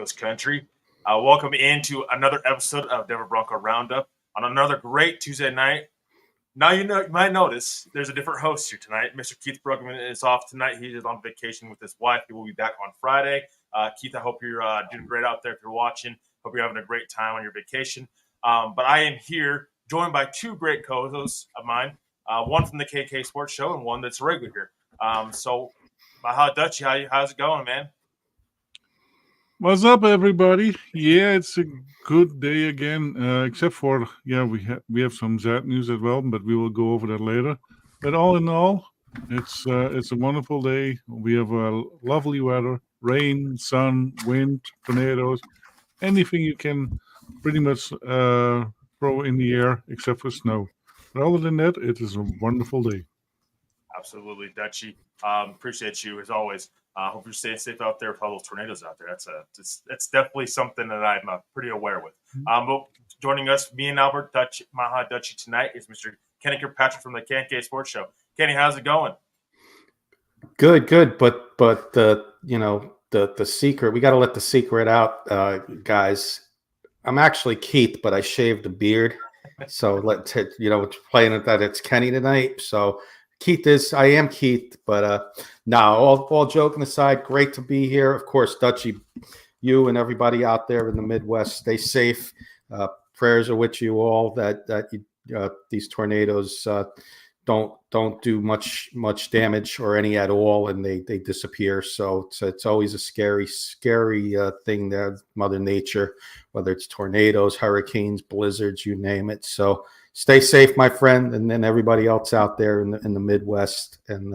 Broncos country. Welcome into another episode of Denver Bronco Roundup on another great Tuesday night. Now you might notice there's a different host here tonight. Mr. Keith Brugman is off tonight. He is on vacation with his wife. He will be back on Friday. Keith, I hope you're doing great out there if you're watching. Hope you're having a great time on your vacation. But I am here joined by two great co-hosts of mine, one from the KK Sports Show and one that's regular here. So, Dutchie, how's it going, man? What's up, everybody? Yeah, it's a good day again, except for we have some sad news as well, but we will go over that later. But all in all, it's a wonderful day. We have lovely weather, rain, sun, wind, tornadoes, anything you can pretty much throw in the air except for snow. But other than that, it is a wonderful day. Absolutely, Dutchie. Appreciate you as always. Hope you're staying safe out there with all those tornadoes out there. That's definitely something that I'm pretty aware with. But joining us, me and Albert Maha Dutchie tonight is Mr. Kenny Kirkpatrick from the KK Sports Show. Kenny, how's it going? Good. But the secret, we got to let the secret out, guys. I'm actually Keith, but I shaved the beard. So playing it that it's Kenny tonight. So I am Keith, but all joking aside, great to be here. Of course, Dutchie, you and everybody out there in the Midwest, stay safe. Prayers are with you all that these tornadoes don't do much damage or any at all, and they disappear. So it's always a scary thing there, Mother Nature, whether it's tornadoes, hurricanes, blizzards, you name it. So stay safe, my friend, and then everybody else out there in the Midwest. And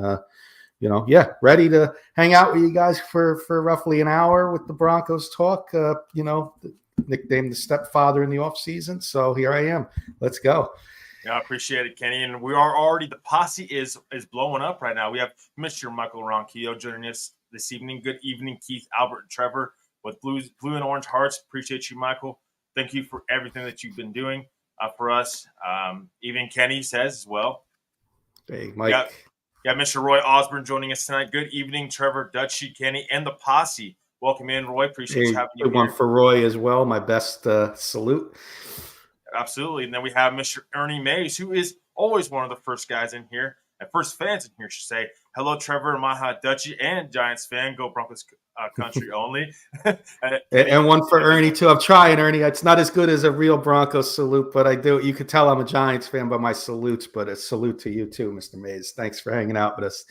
ready to hang out with you guys for roughly an hour with the Broncos talk. Nicknamed the stepfather in the off season. So here I am. Let's go. Yeah, I appreciate it, Kenny. And we are already, the posse is blowing up right now. We have Mr. Michael Ronquillo joining us this evening. Good evening, Keith, Albert, and Trevor with blue and orange hearts. Appreciate you, Michael. Thank you for everything that you've been doing for us. Even Kenny says as well. Hey, Mike. Yeah, Mr. Roy Osborne joining us tonight. Good evening, Trevor, Dutchie, Kenny, and the posse. Welcome in, Roy. Appreciate you having you here. One for Roy as well. My best salute. Absolutely. And then we have Mr. Ernie Mays, who is always one of the first guys in here, and first fans in here, should say. Hello, Trevor, Maha Dutchie, and Giants fan. Go Broncos country only. and one for Ernie, too. I'm trying, Ernie. It's not as good as a real Broncos salute, but I do. You could tell I'm a Giants fan by my salutes, but a salute to you, too, Mr. Mays. Thanks for hanging out with us.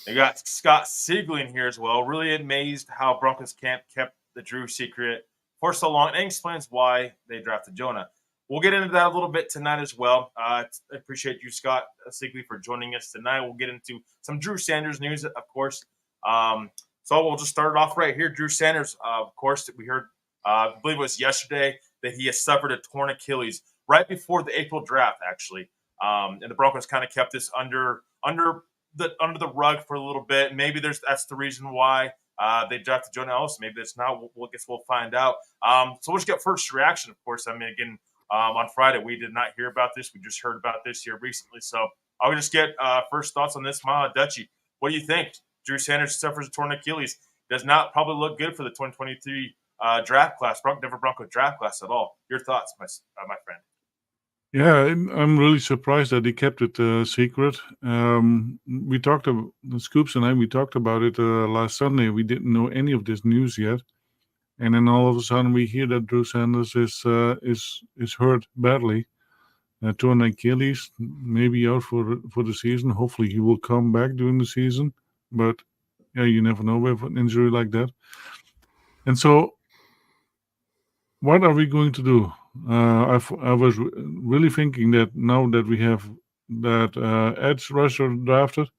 We got Scott Siegel in here as well. Really amazed how Broncos camp kept the Drew secret for so long, and explains why they drafted Jonah. We'll get into that a little bit tonight as well. I appreciate you, Scott Sigley, for joining us tonight. We'll get into some Drew Sanders news, of course. So we'll just start it off right here. Drew Sanders, of course, we heard, I believe it was yesterday, that he has suffered a torn Achilles right before the April draft, actually. And the Broncos kind of kept this under the rug for a little bit. Maybe that's the reason why they drafted Jonah Ellis. Maybe that's not. I guess we'll find out. So we'll just get first reaction, of course. I mean, again, on Friday, we did not hear about this. We just heard about this here recently. So I'll just get first thoughts on this. Maha Dutchie, what do you think? Drew Sanders suffers a torn Achilles. Does not probably look good for the 2023 draft class, Denver Bronco draft class at all. Your thoughts, my friend? Yeah, I'm really surprised that he kept it secret. We talked about the Scoops and we talked about it last Sunday. We didn't know any of this news yet. And then all of a sudden we hear that Drew Sanders is hurt badly, torn Achilles, maybe out for the season. Hopefully he will come back during the season, but yeah, you never know with an injury like that. And so, what are we going to do? I was really thinking that now that we have that edge rusher drafted,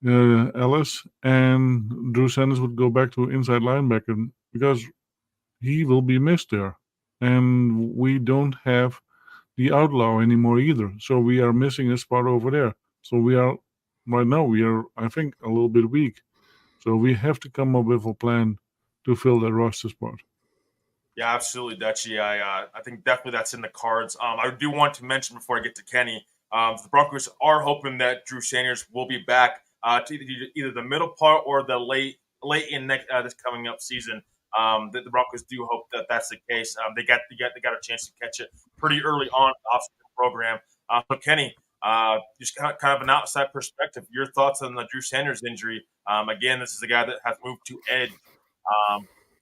Ellis, and Drew Sanders would go back to inside linebacker because he will be missed there. And we don't have the outlaw anymore either. So we are missing a spot over there. So right now, I think, a little bit weak. So we have to come up with a plan to fill that roster spot. Yeah, absolutely, Dutchie. I think definitely that's in the cards. I do want to mention before I get to Kenny, the Broncos are hoping that Drew Sanders will be back to either the middle part or the late in this coming up season. That the Broncos do hope that that's the case. They got a chance to catch it pretty early on in the offseason program. So Kenny, just kind of an outside perspective, your thoughts on the Drew Sanders injury? Again, this is a guy that has moved to edge.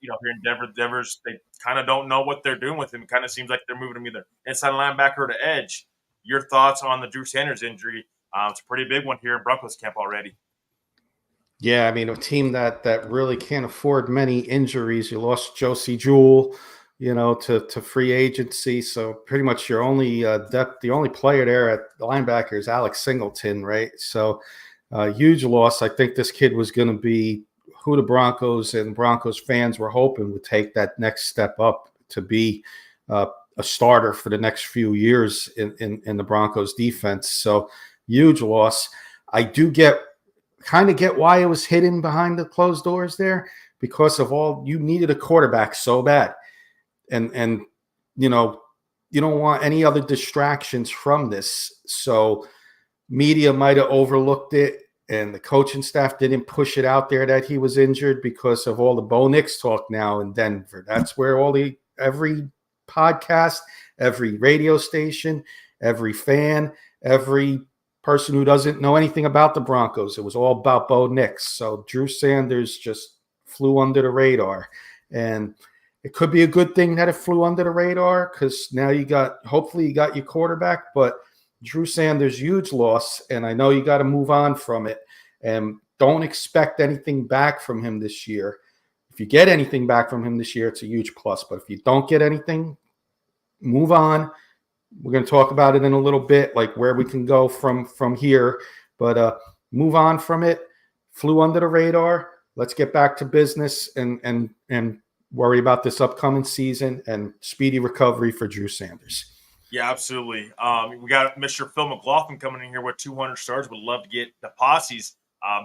Here in Denver, they kind of don't know what they're doing with him. It kind of seems like they're moving him either inside linebacker to edge. Your thoughts on the Drew Sanders injury? It's a pretty big one here in Broncos camp already. Yeah, I mean, a team that really can't afford many injuries. You lost Josie Jewell, to free agency. So pretty much your only depth, the only player there at linebacker is Alex Singleton, right? So huge loss. I think this kid was going to be who the Broncos and Broncos fans were hoping would take that next step up to be a starter for the next few years in the Broncos defense. So huge loss. I do kind of get why it was hidden behind the closed doors there, because of all you needed a quarterback so bad. And you don't want any other distractions from this. So media might have overlooked it, and the coaching staff didn't push it out there that he was injured because of all the Bo Nix talk now in Denver. That's where every podcast, every radio station, every fan, every person who doesn't know anything about the Broncos, it was all about Bo Nix. So Drew Sanders just flew under the radar. And it could be a good thing that it flew under the radar, because now hopefully you got your quarterback, but Drew Sanders, huge loss, and I know you got to move on from it, and don't expect anything back from him this year. If you get anything back from him this year, it's a huge plus, but if you don't get anything, move on. We're going to talk about it in a little bit, like where we can go from here, but move on from it. Flew under the radar. Let's get back to business and worry about this upcoming season, and speedy recovery for Drew Sanders. Yeah, absolutely. We got Mr. Phil McLaughlin coming in here with 200 stars. Would love to get the posse's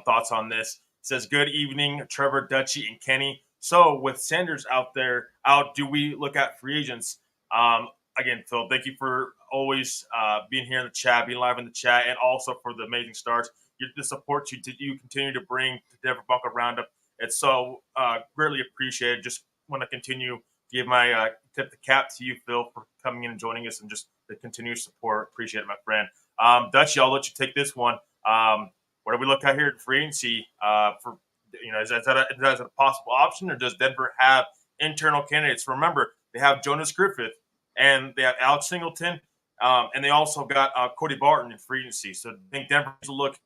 thoughts on this. It says, good evening, Trevor, Dutchie, and Kenny. So with Sanders out, do we look at free agents? Again, Phil, thank you for always being here in the chat, being live in the chat, and also for the amazing stars. The support you continue to bring to Denver Bronco Roundup. It's so greatly appreciated. Just want to continue give my tip the cap to you, Phil, for coming in and joining us, and just the continued support. Appreciate it, my friend. Dutchie, I'll let you take this one. What do we look at here at free agency? Is that a possible option, or does Denver have internal candidates? Remember, they have Jonas Griffith, and they have Alex Singleton, and they also got Cody Barton in free agency. So do you think Denver needs to look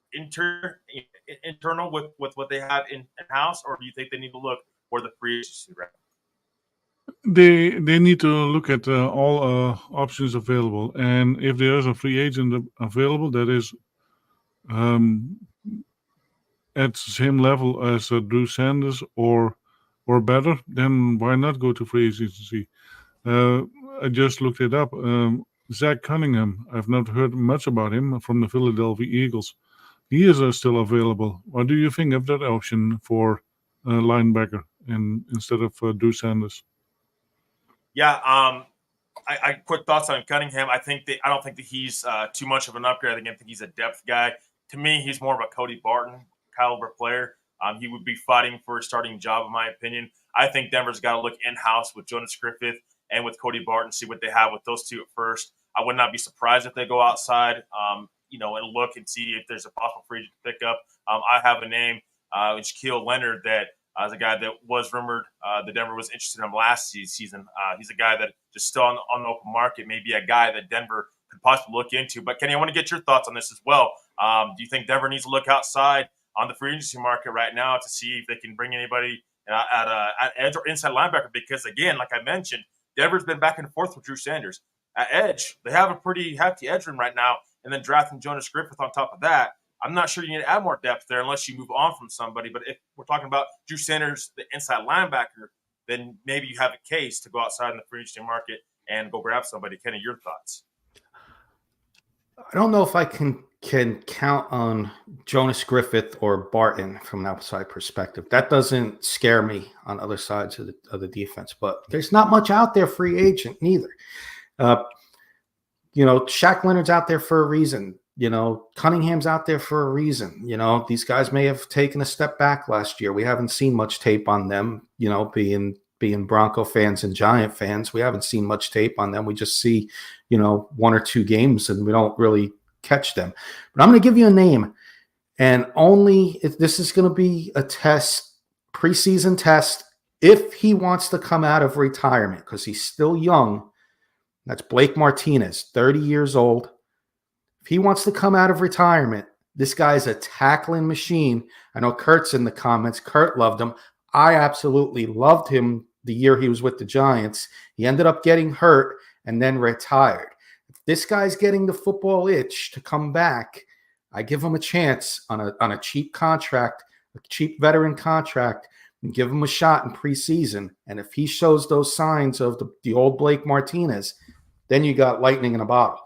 internal with what they have in-house, or do you think they need to look for the free agency right? They need to look at all options available, and if there is a free agent available that is at the same level as Drew Sanders or better, then why not go to free agency? I just looked it up. Zach Cunningham, I've not heard much about him, from the Philadelphia Eagles. He is still available. What do you think of that option for linebacker instead of Drew Sanders? Yeah, I quick thoughts on Cunningham. I don't think that he's too much of an upgrade. I think he's a depth guy. To me, he's more of a Cody Barton caliber player. He would be fighting for a starting job, in my opinion. I think Denver's got to look in-house with Jonas Griffith and with Cody Barton, see what they have with those two at first. I would not be surprised if they go outside, and look and see if there's a possible free agent to pick up. I have a name, Shaquille Leonard, that is a guy that was rumored that Denver was interested in him last season. He's a guy that just still on the open market, maybe a guy that Denver could possibly look into. But Kenny, I want to get your thoughts on this as well. Do you think Denver needs to look outside on the free agency market right now to see if they can bring anybody at edge or inside linebacker? Because again, like I mentioned, Denver's been back and forth with Drew Sanders. At edge, they have a pretty hefty edge room right now, and then drafting Jonas Griffith on top of that, I'm not sure you need to add more depth there unless you move on from somebody. But if we're talking about Drew Sanders, the inside linebacker, then maybe you have a case to go outside in the free agency market and go grab somebody. Kenny, your thoughts? I don't know if I can count on Jonas Griffith or Barton from an outside perspective. That doesn't scare me on other sides of the defense. But there's not much out there free agent neither. Shaq Leonard's out there for a reason. Cunningham's out there for a reason. These guys may have taken a step back last year. We haven't seen much tape on them, being being Bronco fans and Giant fans, we haven't seen much tape on them. We just see, 1 or 2 games, and we don't really catch them. But I'm going to give you a name, and only if this is going to be a test, preseason test, if he wants to come out of retirement, because he's still young. That's Blake Martinez, 30 years old. If he wants to come out of retirement, this guy's a tackling machine. I know Kurt's in the comments. Kurt loved him. I absolutely loved him the year he was with the Giants. He ended up getting hurt and then retired. If this guy's getting the football itch to come back, I give him a chance on a cheap contract, a cheap veteran contract, and give him a shot in preseason. And if he shows those signs of the old Blake Martinez, then you got lightning in a bottle.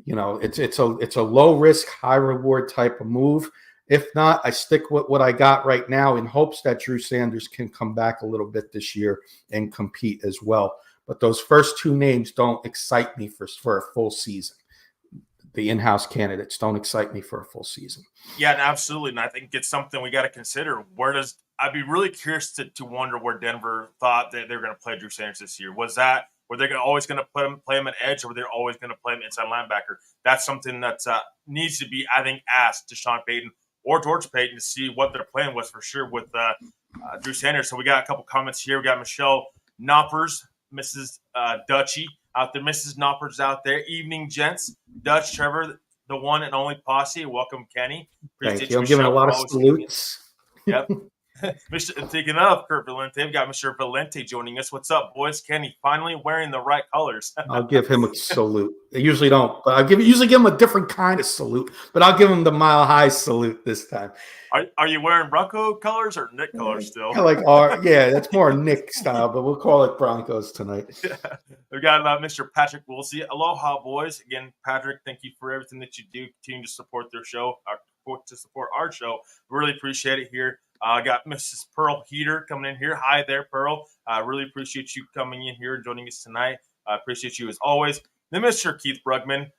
It's a low risk, high reward type of move. If not, I stick with what I got right now in hopes that Drew Sanders can come back a little bit this year and compete as well. But those first 2 names don't excite me for a full season. The in-house candidates don't excite me for a full season. Yeah, absolutely. And I think it's something we got to consider. I'd be really curious to wonder where Denver thought that they were going to play Drew Sanders this year. Were they always going to play him at edge, or were they always going to play him inside linebacker? That's something that needs to be, I think, asked to Sean Payton or George Payton to see what their plan was for sure with Drew Sanders. So we got a couple comments here. We got Michelle Knoppers, Mrs. Dutchy out there. Mrs. Knoppers out there. Evening, gents. Dutch, Trevor, the one and only Posse. Welcome, Kenny. Thank you. I'm giving a lot of salutes. Yep. Speaking of Kurt Valente, we've got Mr. Valente joining us. What's up, boys? Kenny finally wearing the right colors. I'll give him a salute. I usually don't, but I usually give him a different kind of salute. But I'll give him the Mile High salute this time. Are you wearing Bronco colors or Nick colors still? That's more Nick style, but we'll call it Broncos tonight. Yeah. We've got Mr. Patrick Woolsey. Aloha, boys. Again, Patrick, thank you for everything that you do. Continue to support their show, to support our show. We really appreciate it here. I got Mrs. Pearl Heater coming in here. Hi there, Pearl. I really appreciate you coming in here and joining us tonight. I appreciate you as always. Then Mr. Keith Brugman.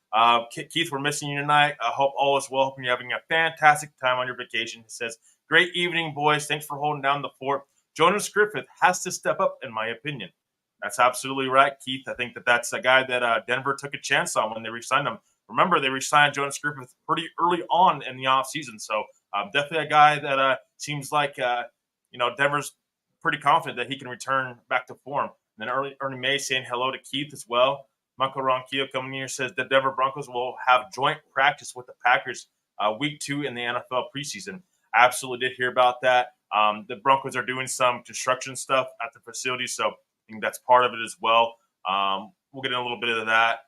Keith, we're missing you tonight. I hope all is well. Hoping you're having a fantastic time on your vacation. He says, great evening, boys. Thanks for holding down the fort. Jonas Griffith has to step up, in my opinion. That's absolutely right, Keith. I think that's a guy that Denver took a chance on when they re-signed him. Remember, they re-signed Jonas Griffith pretty early on in the offseason. So definitely a guy that seems like, Denver's pretty confident that he can return back to form. And then Ernie May saying hello to Keith as well. Michael Ronquillo coming in here says the Denver Broncos will have joint practice with the Packers week 2 in the NFL preseason. I absolutely did hear about that. The Broncos are doing some construction stuff at the facility, so I think that's part of it as well. We'll get in a little bit of that.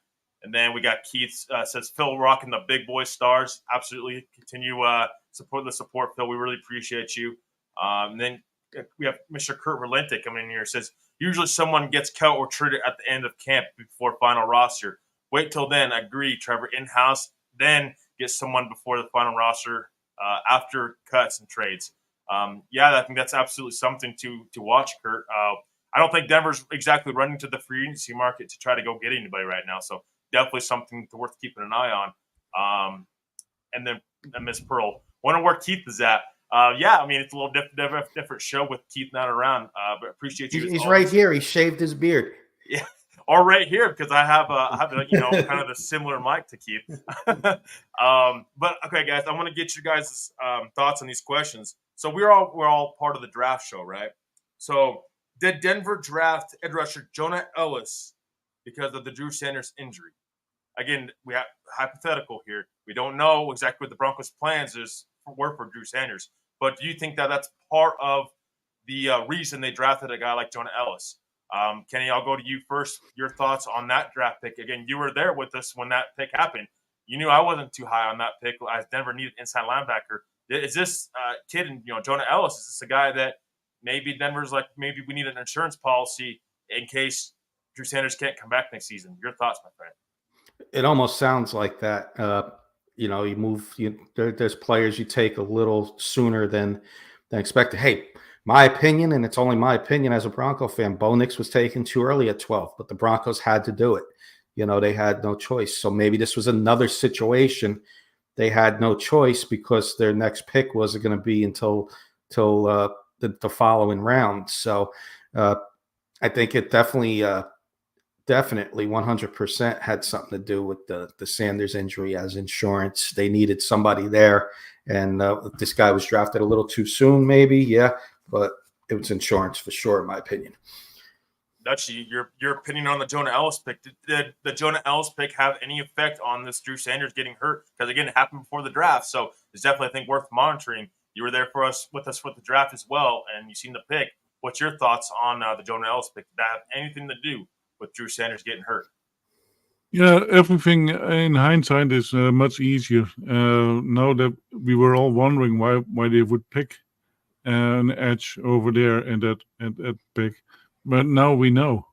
And then we got Keith says, Phil rocking the big boy stars. Absolutely. Continue support, Phil. We really appreciate you. And then we have Mr. Kurt Valente coming in here. Says, usually someone gets cut or traded at the end of camp before final roster. Wait till then. Agree, Trevor. In-house, then get someone before the final roster after cuts and trades. I think that's absolutely something to watch, Kurt. I don't think Denver's exactly running to the free agency market to try to go get anybody right now. So definitely something worth keeping an eye on. And then Miss Pearl. Wonder where Keith is at. It's a little different show with Keith not around. But appreciate you. He's right here. He shaved his beard. Yeah, or right here because I have kind of a similar mic to Keith. But okay, guys, I want to get you guys' thoughts on these questions. So we're all part of the draft show, right? So did Denver draft edge rusher Jonah Ellis because of the Drew Sanders injury? Again, we have hypothetical here. We don't know exactly what the Broncos' plans were for Drew Sanders. But do you think that that's part of the reason they drafted a guy like Jonah Ellis? Kenny, I'll go to you first. Your thoughts on that draft pick. Again, you were there with us when that pick happened. You knew I wasn't too high on that pick as Denver needed inside linebacker. Is this kid, Jonah Ellis, is this a guy that maybe Denver's like, maybe we need an insurance policy in case Drew Sanders can't come back next season? Your thoughts, my friend? It almost sounds like that. There's players you take a little sooner than expected. Hey, my opinion, and it's only my opinion as a Bronco fan, Bo Nix was taken too early at 12, but the Broncos had to do it. They had no choice. So maybe this was another situation. They had no choice because their next pick wasn't going to be until the following round. So I think it definitely 100% had something to do with the Sanders injury as insurance. They needed somebody there, and this guy was drafted a little too soon, maybe, yeah, but it was insurance for sure, in my opinion. Dutchie, your opinion on the Jonah Ellis pick. Did the Jonah Ellis pick have any effect on this Drew Sanders getting hurt? Because again, it happened before the draft, so it's definitely, I think, worth monitoring. You were there with us with the draft as well, and you've seen the pick. What's your thoughts on the Jonah Ellis pick? Did that have anything to do with Drew Sanders getting hurt? Yeah, everything in hindsight is much easier. Now that we were all wondering why they would pick an edge over there and that pick, but now we know.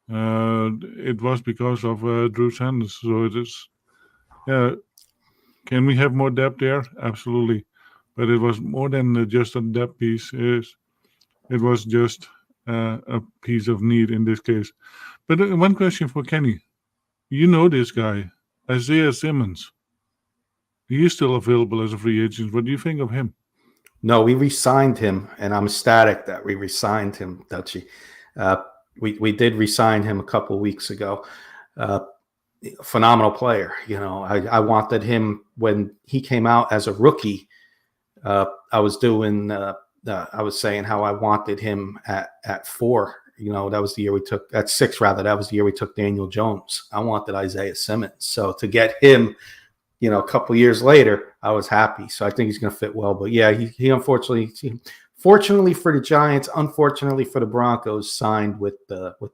It was because of Drew Sanders. So it is. Yeah, can we have more depth there? Absolutely, but it was more than just a depth piece. It was just a piece of need in this case. But one question for Kenny. You know this guy, Isaiah Simmons. He is still available as a free agent. What do you think of him? No, we re-signed him, and I'm ecstatic that we re-signed him, Dutchie. We did re-sign him a couple weeks ago. Phenomenal player. You know, I wanted him when he came out as a rookie. I was saying how I wanted him at 4. You know, that was the year we took at 6 rather. That was the year we took Daniel Jones. I wanted Isaiah Simmons. So to get him, you know, a couple years later, I was happy. So I think he's going to fit well. But yeah, he fortunately for the Giants, unfortunately for the Broncos, signed with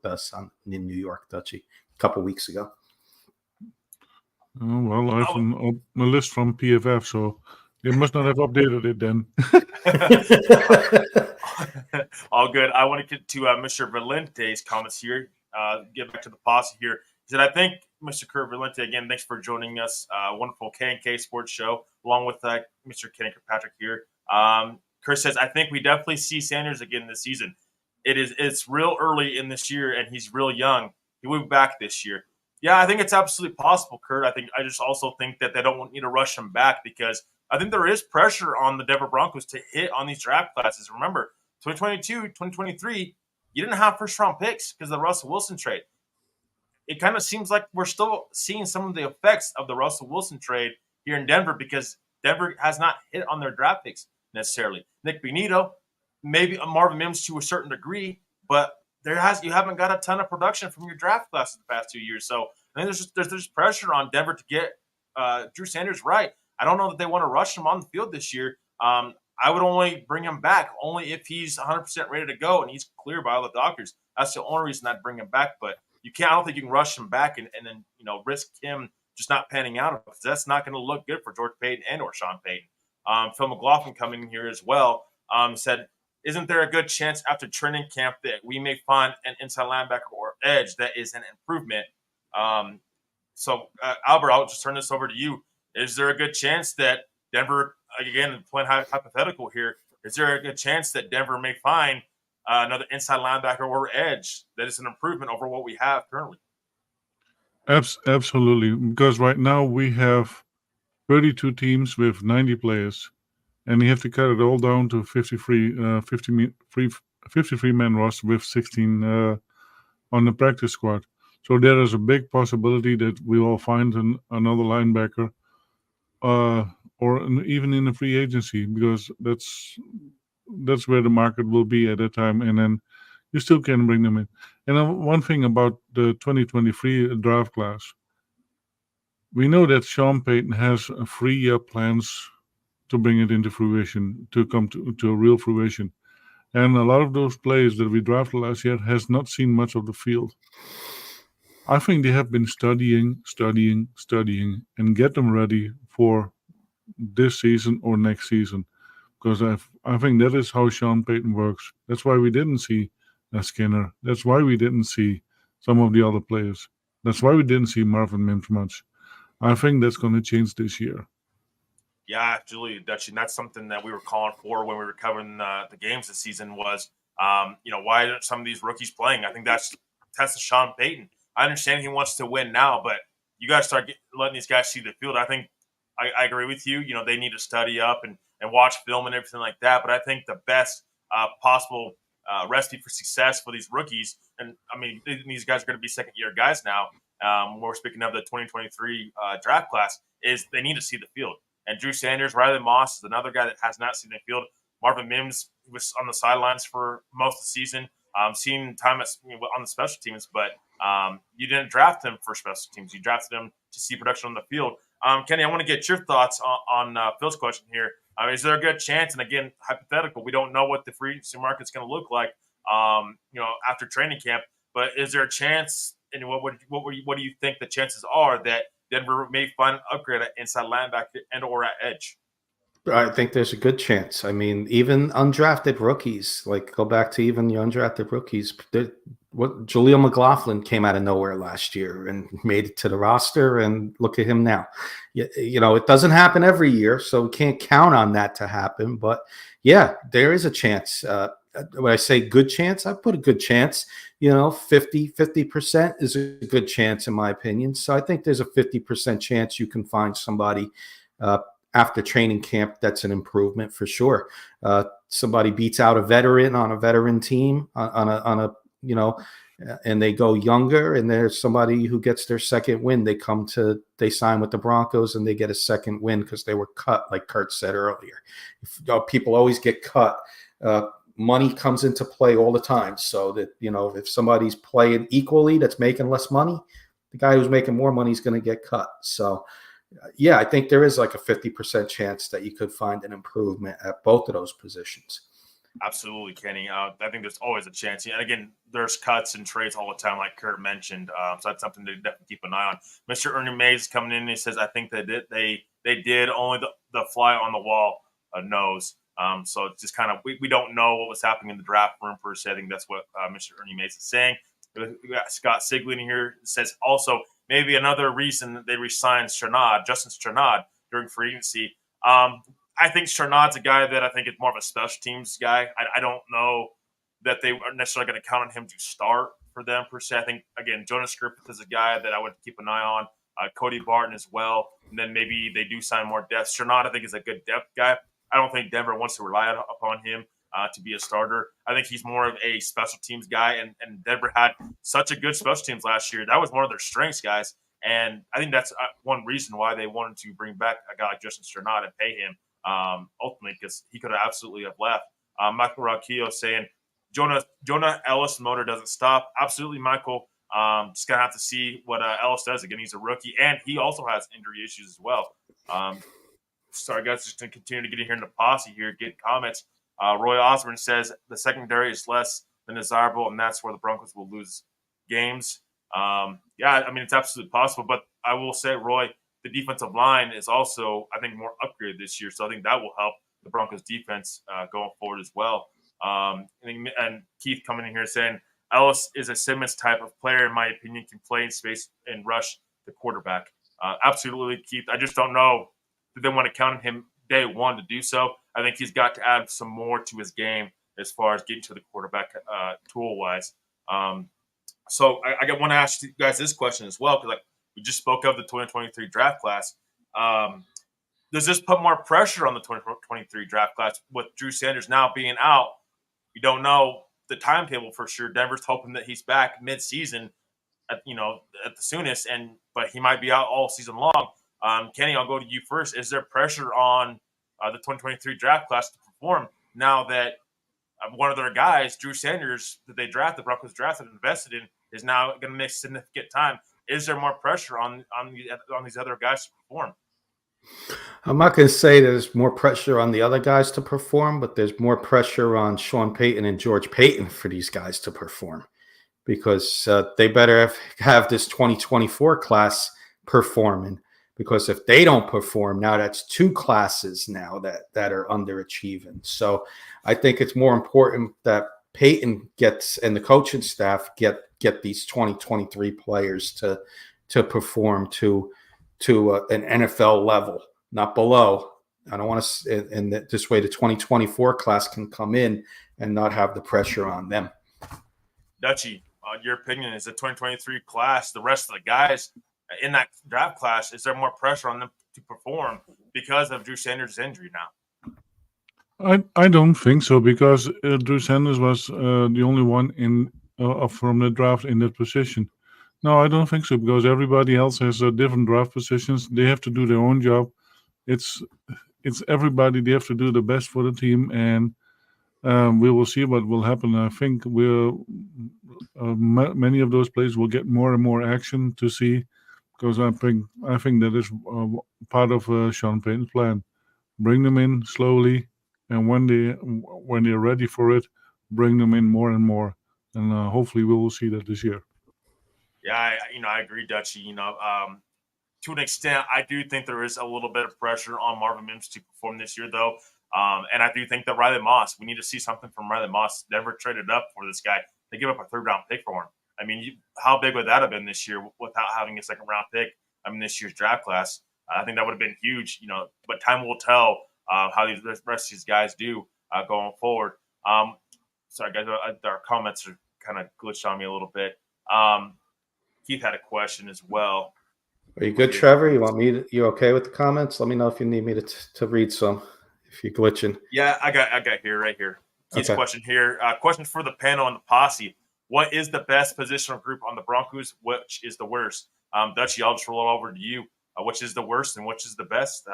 us in New York, Dutchie, a couple weeks ago. Oh, well, I have a list from PFF, so they must not have updated it then. All good. I want to get to Mr. Valente's comments here. Get back to the posse here. He said, I think, Mr. Kurt Valente, again, thanks for joining us. Wonderful K&K Sports Show, along with Mr. Kenny Kirkpatrick here. Kurt says, I think we definitely see Sanders again this season. It's real early in this year, and he's real young. He will be back this year. Yeah, I think it's absolutely possible, Kurt. I just also think that they don't need to rush him back because I think there is pressure on the Denver Broncos to hit on these draft classes. Remember, 2022, 2023, you didn't have first-round picks because of the Russell Wilson trade. It kind of seems like we're still seeing some of the effects of the Russell Wilson trade here in Denver because Denver has not hit on their draft picks necessarily. Nick Bonito, maybe Marvin Mims to a certain degree, but you haven't got a ton of production from your draft class in the past 2 years. So I think there's pressure on Denver to get Drew Sanders right. I don't know that they want to rush him on the field this year. I would only bring him back only if he's 100% ready to go and he's clear by all the doctors. That's the only reason I'd bring him back. But I don't think you can rush him back and then risk him just not panning out because that's not going to look good for George Paton and or Sean Payton. Phil McLaughlin coming in here as well said, isn't there a good chance after training camp that we may find an inside linebacker or edge that is an improvement? So Albert, I'll just turn this over to you. Is there a good chance that Denver, again, playing hypothetical here, is there a good chance that Denver may find another inside linebacker or edge that is an improvement over what we have currently? Absolutely, because right now we have 32 teams with 90 players, and you have to cut it all down to 53-man roster with 16 on the practice squad. So there is a big possibility that we will find another linebacker or even in the free agency because that's where the market will be at that time, and then you still can bring them in. And one thing about the 2023 draft class, we know that Sean Payton has 3-year plans to bring it into fruition, to come to a real fruition. And a lot of those players that we drafted last year has not seen much of the field. I think they have been studying, and get them ready for this season or next season. Because I think that is how Sean Payton works. That's why we didn't see Skinner. That's why we didn't see some of the other players. That's why we didn't see Marvin Mims much. I think that's going to change this year. Yeah, absolutely, Dutchie. That's something that we were calling for when we were covering the games this season was, why are some of these rookies playing? I think that's the Sean Payton. I understand he wants to win now, but you got to start letting these guys see the field. I think I agree with you. They need to study up and watch film and everything like that. But I think the best possible recipe for success for these rookies. And I mean, these guys are going to be second-year guys now. We're speaking of the 2023 draft class. Is they need to see the field. And Drew Sanders, Riley Moss is another guy that has not seen the field. Marvin Mims was on the sidelines for most of the season, seen time on the special teams, but you didn't draft him for special teams. You drafted him to see production on the field. Kenny, I want to get your thoughts on Phil's question here. Is there a good chance? And again, hypothetical, we don't know what the free agency market's going to look like, after training camp. But is there a chance? And what do you think the chances are that Denver may find an upgrade at inside linebacker and or at edge? I think there's a good chance. I mean, even undrafted rookies, like go back to even the undrafted rookies. Jaleel McLaughlin came out of nowhere last year and made it to the roster, and look at him now. It doesn't happen every year, so we can't count on that to happen. But yeah, there is a chance. When I say good chance, I put a good chance. 50% is a good chance in my opinion. So I think there's a 50% chance you can find somebody after training camp that's an improvement for sure. Somebody beats out a veteran on a veteran team on a and they go younger, and there's somebody who gets their second win. They sign with the Broncos and they get a second win because they were cut, like Kurt said earlier. People always get cut. Money comes into play all the time. So that, if somebody's playing equally that's making less money, the guy who's making more money is going to get cut. So yeah, I think there is like a 50% chance that you could find an improvement at both of those positions. Absolutely, Kenny. I think there's always a chance. And again, there's cuts and trades all the time, like Kurt mentioned. So that's something to definitely keep an eye on. Mr. Ernie Mays coming in and he says, I think they did only the fly on the wall knows. So it's just kind of, we don't know what was happening in the draft room per se. I think that's what Mr. Ernie Mays is saying. We got Scott Sigley here says also maybe another reason that they re-signed Justin Strnad during free agency. I think Strnad's a guy that I think is more of a special teams guy. I don't know that they are necessarily going to count on him to start for them per se. I think, again, Jonas Griffith is a guy that I would keep an eye on. Cody Barton as well. And then maybe they do sign more depth. Strnad, I think, is a good depth guy. I don't think Denver wants to rely upon him to be a starter. I think he's more of a special teams guy, and Denver had such a good special teams last year. That was one of their strengths, guys. And I think that's one reason why they wanted to bring back a guy like Justin Strnad and pay him ultimately, because he could have absolutely have left. Michael Rockillo saying, Jonah Ellis motor doesn't stop. Absolutely, Michael. Just going to have to see what Ellis does. Again, he's a rookie, and he also has injury issues as well. Sorry, guys, just to continue to get in here in the posse here, get comments. Roy Osborne says the secondary is less than desirable, and that's where the Broncos will lose games. Yeah, I mean, it's absolutely possible, but I will say, Roy, the defensive line is also, I think, more upgraded this year, so I think that will help the Broncos defense going forward as well. And Keith coming in here saying Ellis is a Simmons type of player, in my opinion, can play in space and rush the quarterback. Absolutely, Keith. I just don't know if they want to count on him day one to do so. I think he's got to add some more to his game as far as getting to the quarterback tool-wise. So I want to ask you guys this question as well, because we just spoke of the 2023 draft class. Does this put more pressure on the 2023 draft class with Drew Sanders now being out? We don't know the timetable for sure. Denver's hoping that he's back mid-season at the soonest, but he might be out all season long. Kenny, I'll go to you first. Is there pressure on the 2023 draft class to perform now that one of their guys, Drew Sanders, that the Broncos drafted and invested in, is now going to miss significant time? Is there more pressure on these other guys to perform? I'm not going to say there's more pressure on the other guys to perform, but there's more pressure on Sean Payton and George Payton for these guys to perform, because they better have this 2024 class performing. Because if they don't perform, now that's two classes now that are underachieving. So I think it's more important that Payton gets and the coaching staff get these 2023 players to perform to an NFL level, not below. I don't want to, and this way the 2024 class can come in and not have the pressure on them. Dutchie, your opinion is the 2023 class, the rest of the guys in that draft class, is there more pressure on them to perform because of Drew Sanders' injury now? I don't think so, because Drew Sanders was the only one from the draft in that position. No, I don't think so, because everybody else has different draft positions. They have to do their own job. It's it's everybody. They have to do the best for the team, and we will see what will happen. I think many of those players will get more and more action to see, because I think that is part of Sean Payton's plan. Bring them in slowly, and when they're ready for it, bring them in more and more, and hopefully we will see that this year. Yeah, I agree, Dutchy. To an extent, I do think there is a little bit of pressure on Marvin Mims to perform this year, though. And I do think that Riley Moss, we need to see something from Riley Moss. Denver traded up for this guy. They give up a third-round pick for him. I mean, how big would that have been this year without having a second-round pick? I mean, this year's draft class. I think that would have been huge, but time will tell how the rest of these guys do going forward. Sorry, guys, our comments are kind of glitched on me a little bit. Keith had a question as well. Are you good, Trevor? You okay with the comments? Let me know if you need me to read some, if you're glitching. Yeah, I got right here. Keith's question here. Question for the panel and the posse. What is the best positional group on the Broncos? Which is the worst? Dutchy, I'll just roll it over to you. Which is the worst and which is the best?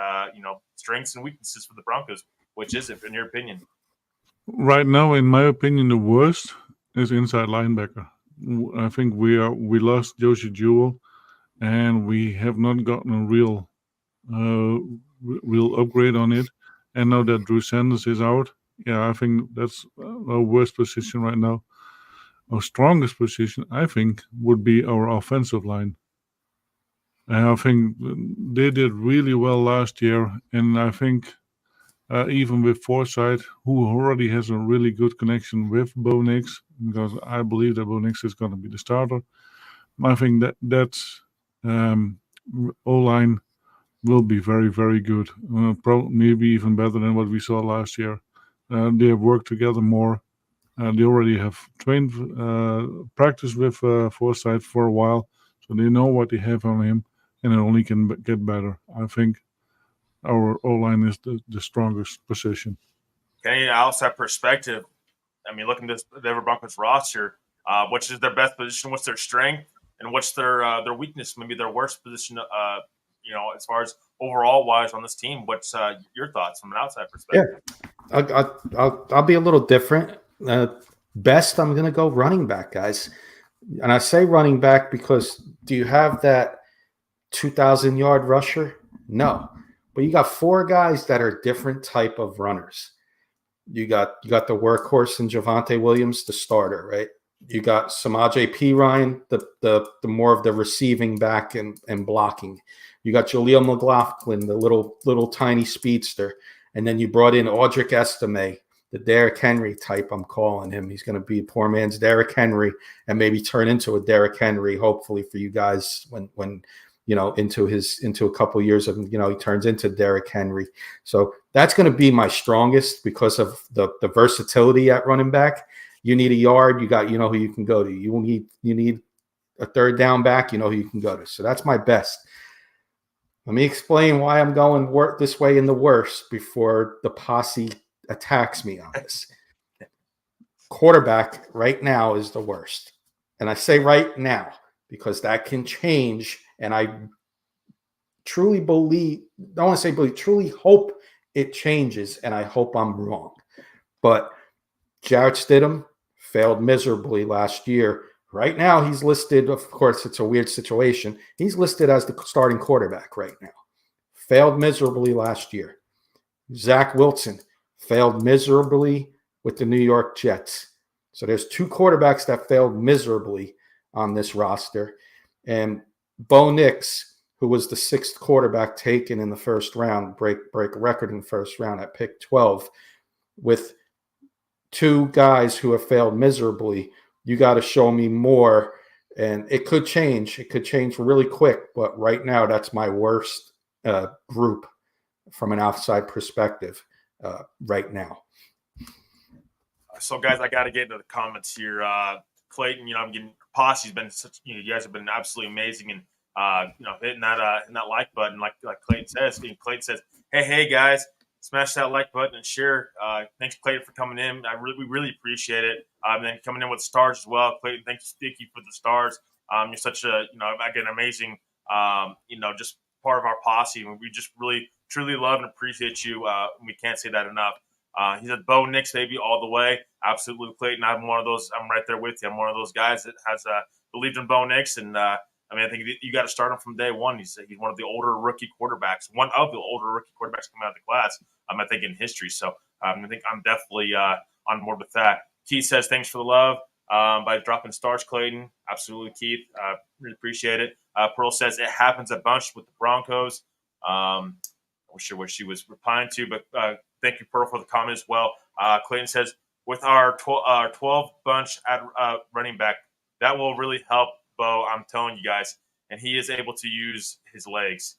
Strengths and weaknesses for the Broncos. Which is it, in your opinion? Right now, in my opinion, the worst is inside linebacker. I think we lost Josie Jewell, and we have not gotten a real upgrade on it. And now that Drew Sanders is out, I think that's our worst position right now. Our strongest position, I think, would be our offensive line. And I think they did really well last year, and I think even with Forsythe, who already has a really good connection with Bo Nix, because I believe that Bo Nix is going to be the starter. I think that's O-line will be very, very good. Maybe even better than what we saw last year. They have worked together more. They already have practiced with Forsythe for a while, so they know what they have on him, and it only can get better. I think our O-line is the strongest position. Okay, outside perspective, I mean, looking at this Denver Broncos roster, which is their best position, what's their strength, and what's their weakness, maybe their worst position, as far as overall wise on this team. What's your thoughts from an outside perspective? Yeah, I'll be a little different. Best, I'm going to go running back, guys. And I say running back because do you have that 2,000-yard rusher? No. But you got four guys that are different type of runners. You got the workhorse in Javonte Williams, the starter, right? You got Samaje Perine, the more of the receiving back and blocking. You got Jaleel McLaughlin, the little tiny speedster. And then you brought in Audric Estime, the Derrick Henry type, I'm calling him. He's going to be a poor man's Derrick Henry and maybe turn into a Derrick Henry, hopefully for you guys when into a couple of years of, he turns into Derrick Henry. So that's going to be my strongest because of the versatility at running back. You need a yard, you know who you can go to. You need a third down back, you know who you can go to. So that's my best. Let me explain why I'm going this way in the worst before the posse attacks me on this. Quarterback right now is the worst. And I say right now because that can change. And I truly truly hope it changes. And I hope I'm wrong. But Jarrett Stidham failed miserably last year. Right now, he's listed, of course, it's a weird situation. He's listed as the starting quarterback right now. Failed miserably last year. Zach Wilson failed miserably with the New York Jets. So there's two quarterbacks that failed miserably on this roster. And Bo Nix, who was the sixth quarterback taken in the first round, break a record in the first round at pick 12, with two guys who have failed miserably. You got to show me more, and it could change. It could change really quick, but right now that's my worst group from an outside perspective right now. So, guys, I got to get into the comments here. Clayton, I'm getting Posse's been such. You guys have been absolutely amazing, and hitting that like button, like Clayton says. Clayton says, "Hey, guys, smash that like button and share. Thanks, Clayton, for coming in. We really appreciate it. And then coming in with stars as well, Clayton. Thank you for the stars. You're such a again amazing just part of our posse, and we just really truly love and appreciate you. We can't say that enough. He said, Bo Nix, baby, all the way. Absolutely, Clayton. I'm one of those. I'm right there with you. I'm one of those guys that has believed in Bo Nix, and I think you got to start him from day one. He's one of the older rookie quarterbacks, one of the older rookie quarterbacks coming out of the class. I think in history. So I think I'm definitely on board with that. Keith says, thanks for the love by dropping stars, Clayton. Absolutely, Keith. Really appreciate it. Pearl says it happens a bunch with the Broncos. I'm not sure what she was replying to, but thank you, Pearl, for the comment as well. Clayton says, with our 12 bunch at running back, that will really help Bo. I'm telling you guys. And he is able to use his legs.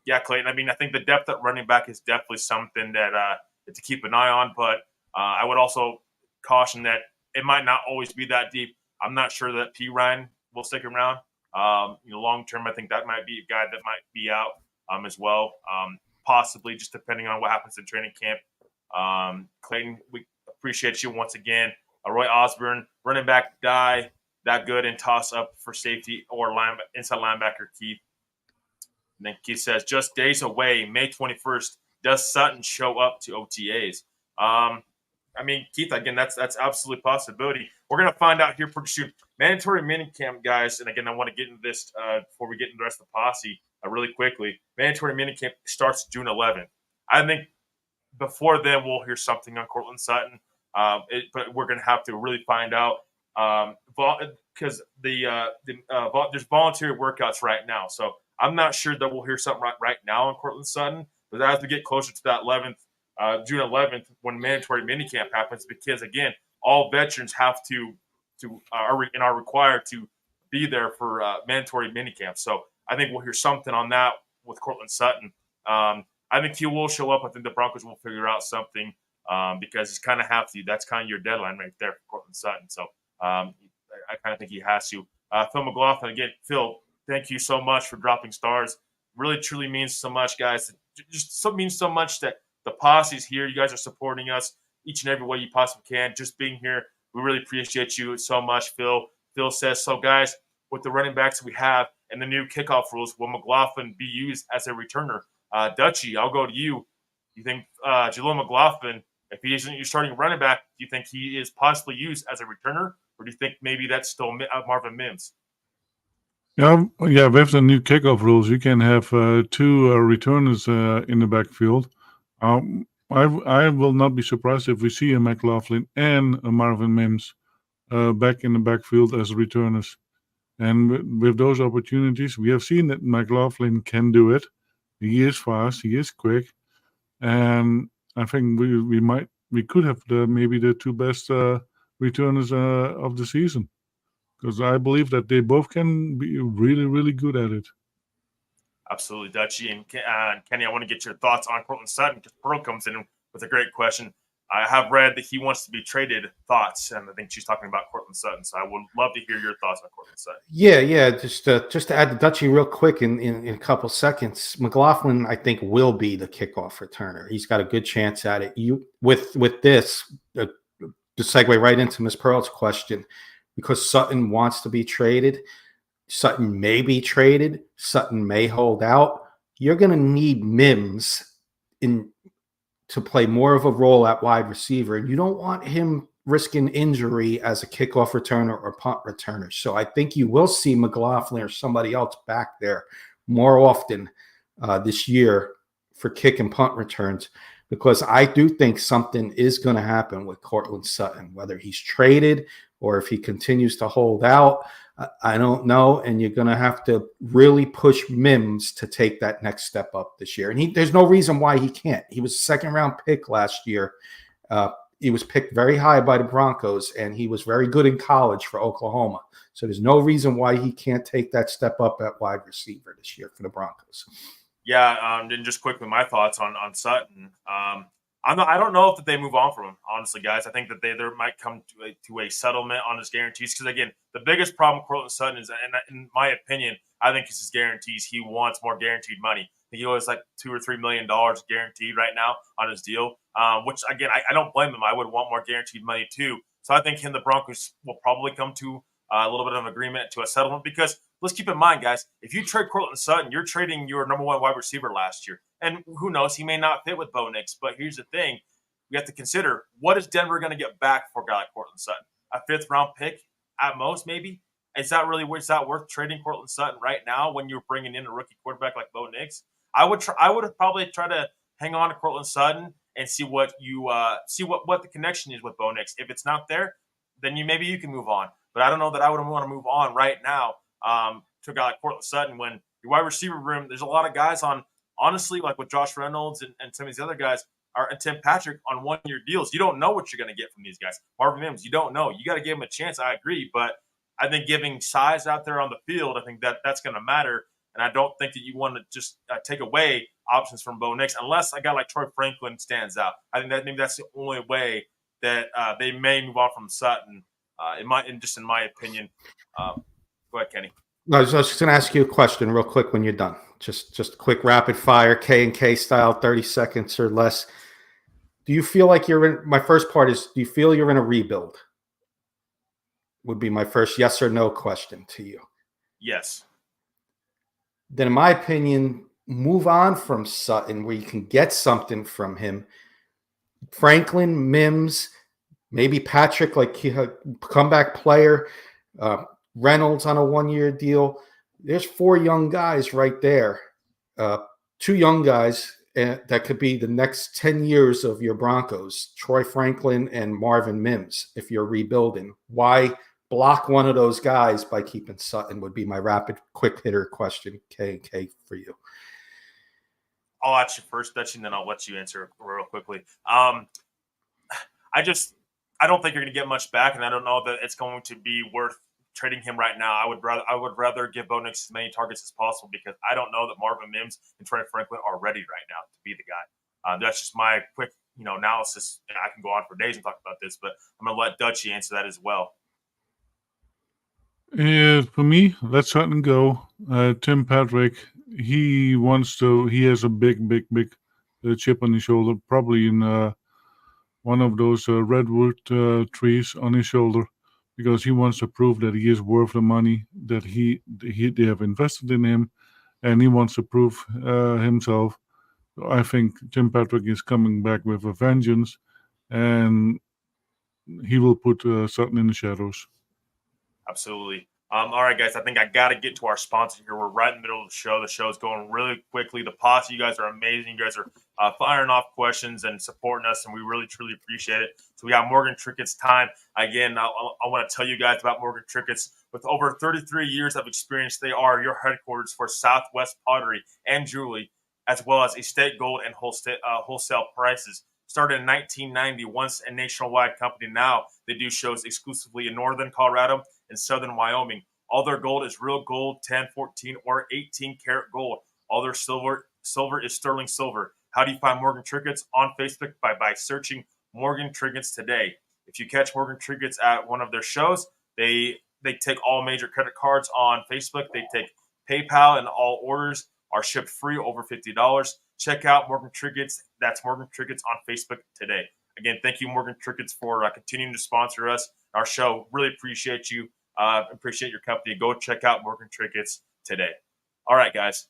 Yeah, Clayton. I think the depth at running back is definitely something that to keep an eye on. But I would also caution that it might not always be that deep. I'm not sure that P. Ryan will stick around. Long term, I think that might be a guy that might be out as well. Possibly just depending on what happens in training camp. Clayton, we appreciate you once again. Roy Osborne, running back guy, that good in toss up for safety or inside linebacker, Keith. And then Keith says, just days away, May 21st, does Sutton show up to OTAs? Keith, again, that's absolutely a possibility. We're going to find out here pretty soon. Mandatory minicamp, guys, and again, I want to get into this before we get into the rest of the posse really quickly. Mandatory minicamp starts June 11th. I think before then we'll hear something on Cortland Sutton, but we're going to have to really find out because there's voluntary workouts right now. So I'm not sure that we'll hear something right now on Cortland Sutton, but as we get closer to that June 11th, when mandatory minicamp happens, because again, all veterans have are required to be there for mandatory minicamp. So I think we'll hear something on that with Cortland Sutton. I think he will show up. I think the Broncos will figure out something because he's kind of have to. That's kind of your deadline right there for Cortland Sutton. So I kind of think he has to. Phil McLaughlin, again, Phil, thank you so much for dropping stars. Really, truly means so much, guys. It just means so much that the posse's here. You guys are supporting us each and every way you possibly can. Just being here, we really appreciate you so much, Phil. Phil says, so guys, with the running backs we have and the new kickoff rules, will McLaughlin be used as a returner? Dutchie, I'll go to you. You think Jaleel McLaughlin, if he isn't your starting running back, do you think he is possibly used as a returner? Or do you think maybe that's still Marvin Mims? Yeah, with the new kickoff rules, you can have two returners in the backfield. I will not be surprised if we see a McLaughlin and a Marvin Mims back in the backfield as returners. And with those opportunities, we have seen that McLaughlin can do it. He is fast, he is quick, and I think we could have maybe the two best returners of the season, because I believe that they both can be really, really good at it. Absolutely, Dutchie. And Kenny, I want to get your thoughts on Cortland Sutton because Pearl comes in with a great question. I have read that he wants to be traded. Thoughts, and I think she's talking about Cortland Sutton. So I would love to hear your thoughts on Cortland Sutton. Yeah. Just to add to Dutchie real quick in a couple seconds, McLaughlin I think will be the kickoff returner. He's got a good chance at it. With this to segue right into Ms. Pearl's question, because Sutton wants to be traded. Sutton may be traded. Sutton may hold out. You're going to need Mims to play more of a role at wide receiver. And you don't want him risking injury as a kickoff returner or punt returner. So I think you will see McLaughlin or somebody else back there more often this year for kick and punt returns, because I do think something is going to happen with Cortland Sutton, whether he's traded or if he continues to hold out. I don't know, and you're going to have to really push Mims to take that next step up this year. And there's no reason why he can't. He was a second-round pick last year. He was picked very high by the Broncos, and he was very good in college for Oklahoma. So there's no reason why he can't take that step up at wide receiver this year for the Broncos. Yeah, and just quickly, my thoughts on Sutton. I don't know if they move on from him, honestly, guys. I think that there might come to a settlement on his guarantees. Because, again, the biggest problem with Cortland Sutton is, and in my opinion, I think it's his guarantees. He wants more guaranteed money. I think he owes like $2 or $3 million guaranteed right now on his deal, which, again, I don't blame him. I would want more guaranteed money too. So I think the Broncos will probably come to a little bit of an agreement to a settlement, because let's keep in mind, guys, if you trade Courtland Sutton, you're trading your number one wide receiver last year. And who knows, he may not fit with Bo Nix. But here's the thing. We have to consider, what is Denver going to get back for a guy like Courtland Sutton? A 5th-round pick at most, maybe? Is that worth trading Courtland Sutton right now when you're bringing in a rookie quarterback like Bo Nix? I would probably try to hang on to Courtland Sutton and see what the connection is with Bo Nix. If it's not there, then maybe you can move on. But I don't know that I would want to move on right now to a guy like Courtland Sutton when your wide receiver room, there's a lot of guys on, honestly, like with Josh Reynolds and some of these other guys, and Tim Patrick on one-year deals. You don't know what you're going to get from these guys. Marvin Mims, you don't know. You got to give him a chance. I agree. But I think giving size out there on the field, I think that's going to matter. And I don't think that you want to just take away options from Bo Nix unless a guy like Troy Franklin stands out. I think that maybe that's the only way that they may move on from Sutton, in my opinion. Go ahead, Kenny. No, I was just going to ask you a question real quick when you're done. Just a quick rapid fire, K&K style, 30 seconds or less. Do you feel like my first part is, do you feel you're in a rebuild? Would be my first yes or no question to you. Yes. Then in my opinion, move on from Sutton where you can get something from him. Franklin, Mims, maybe Patrick, like a comeback player, Reynolds on a one-year deal. There's 4 young guys right there. 2 young guys that could be the next 10 years of your Broncos, Troy Franklin and Marvin Mims, if you're rebuilding. Why block one of those guys by keeping Sutton would be my rapid, quick hitter question, K for you. I'll ask you first, Dutch, and then I'll let you answer real quickly. I don't think you're going to get much back, and I don't know that it's going to be worth trading him right now. I would rather give Bo Nix as many targets as possible, because I don't know that Marvin Mims and Trey Franklin are ready right now to be the guy. That's just my quick analysis. I can go on for days and talk about this, but I'm going to let Dutchie answer that as well. For me, let Sutton go. Tim Patrick, he has a big chip on his shoulder, probably in one of those redwood trees on his shoulder, because he wants to prove that he is worth the money, that they have invested in him, and he wants to prove himself. So I think Tim Patrick is coming back with a vengeance, and he will put Sutton in the shadows. Absolutely. All right, guys, I think I got to get to our sponsor here. We're right in the middle of the show. The show is going really quickly. The POSSE, you guys are amazing. You guys are firing off questions and supporting us, and we really, truly appreciate it. So we got Morgan Trickett's time. Again, I want to tell you guys about Morgan Trickett's. With over 33 years of experience, they are your headquarters for Southwest Pottery and Jewelry, as well as estate gold and wholesale prices. Started in 1990, once a nationwide company. Now they do shows exclusively in northern Colorado and southern Wyoming. All their gold is real gold, 10, 14, or 18 karat gold. All their silver is sterling silver. How do you find Morgan Trickett's? On Facebook by searching Morgan Trickett's today. If you catch Morgan Trickett's at one of their shows, they take all major credit cards on Facebook. They take PayPal, and all orders are shipped free over $50. Check out Morgan Trickett's. That's Morgan Trickett's on Facebook today. Again, thank you, Morgan Trickett's, for continuing to sponsor us, our show. Really appreciate you. Appreciate your company. Go check out Morgan Trickett's today. All right, guys.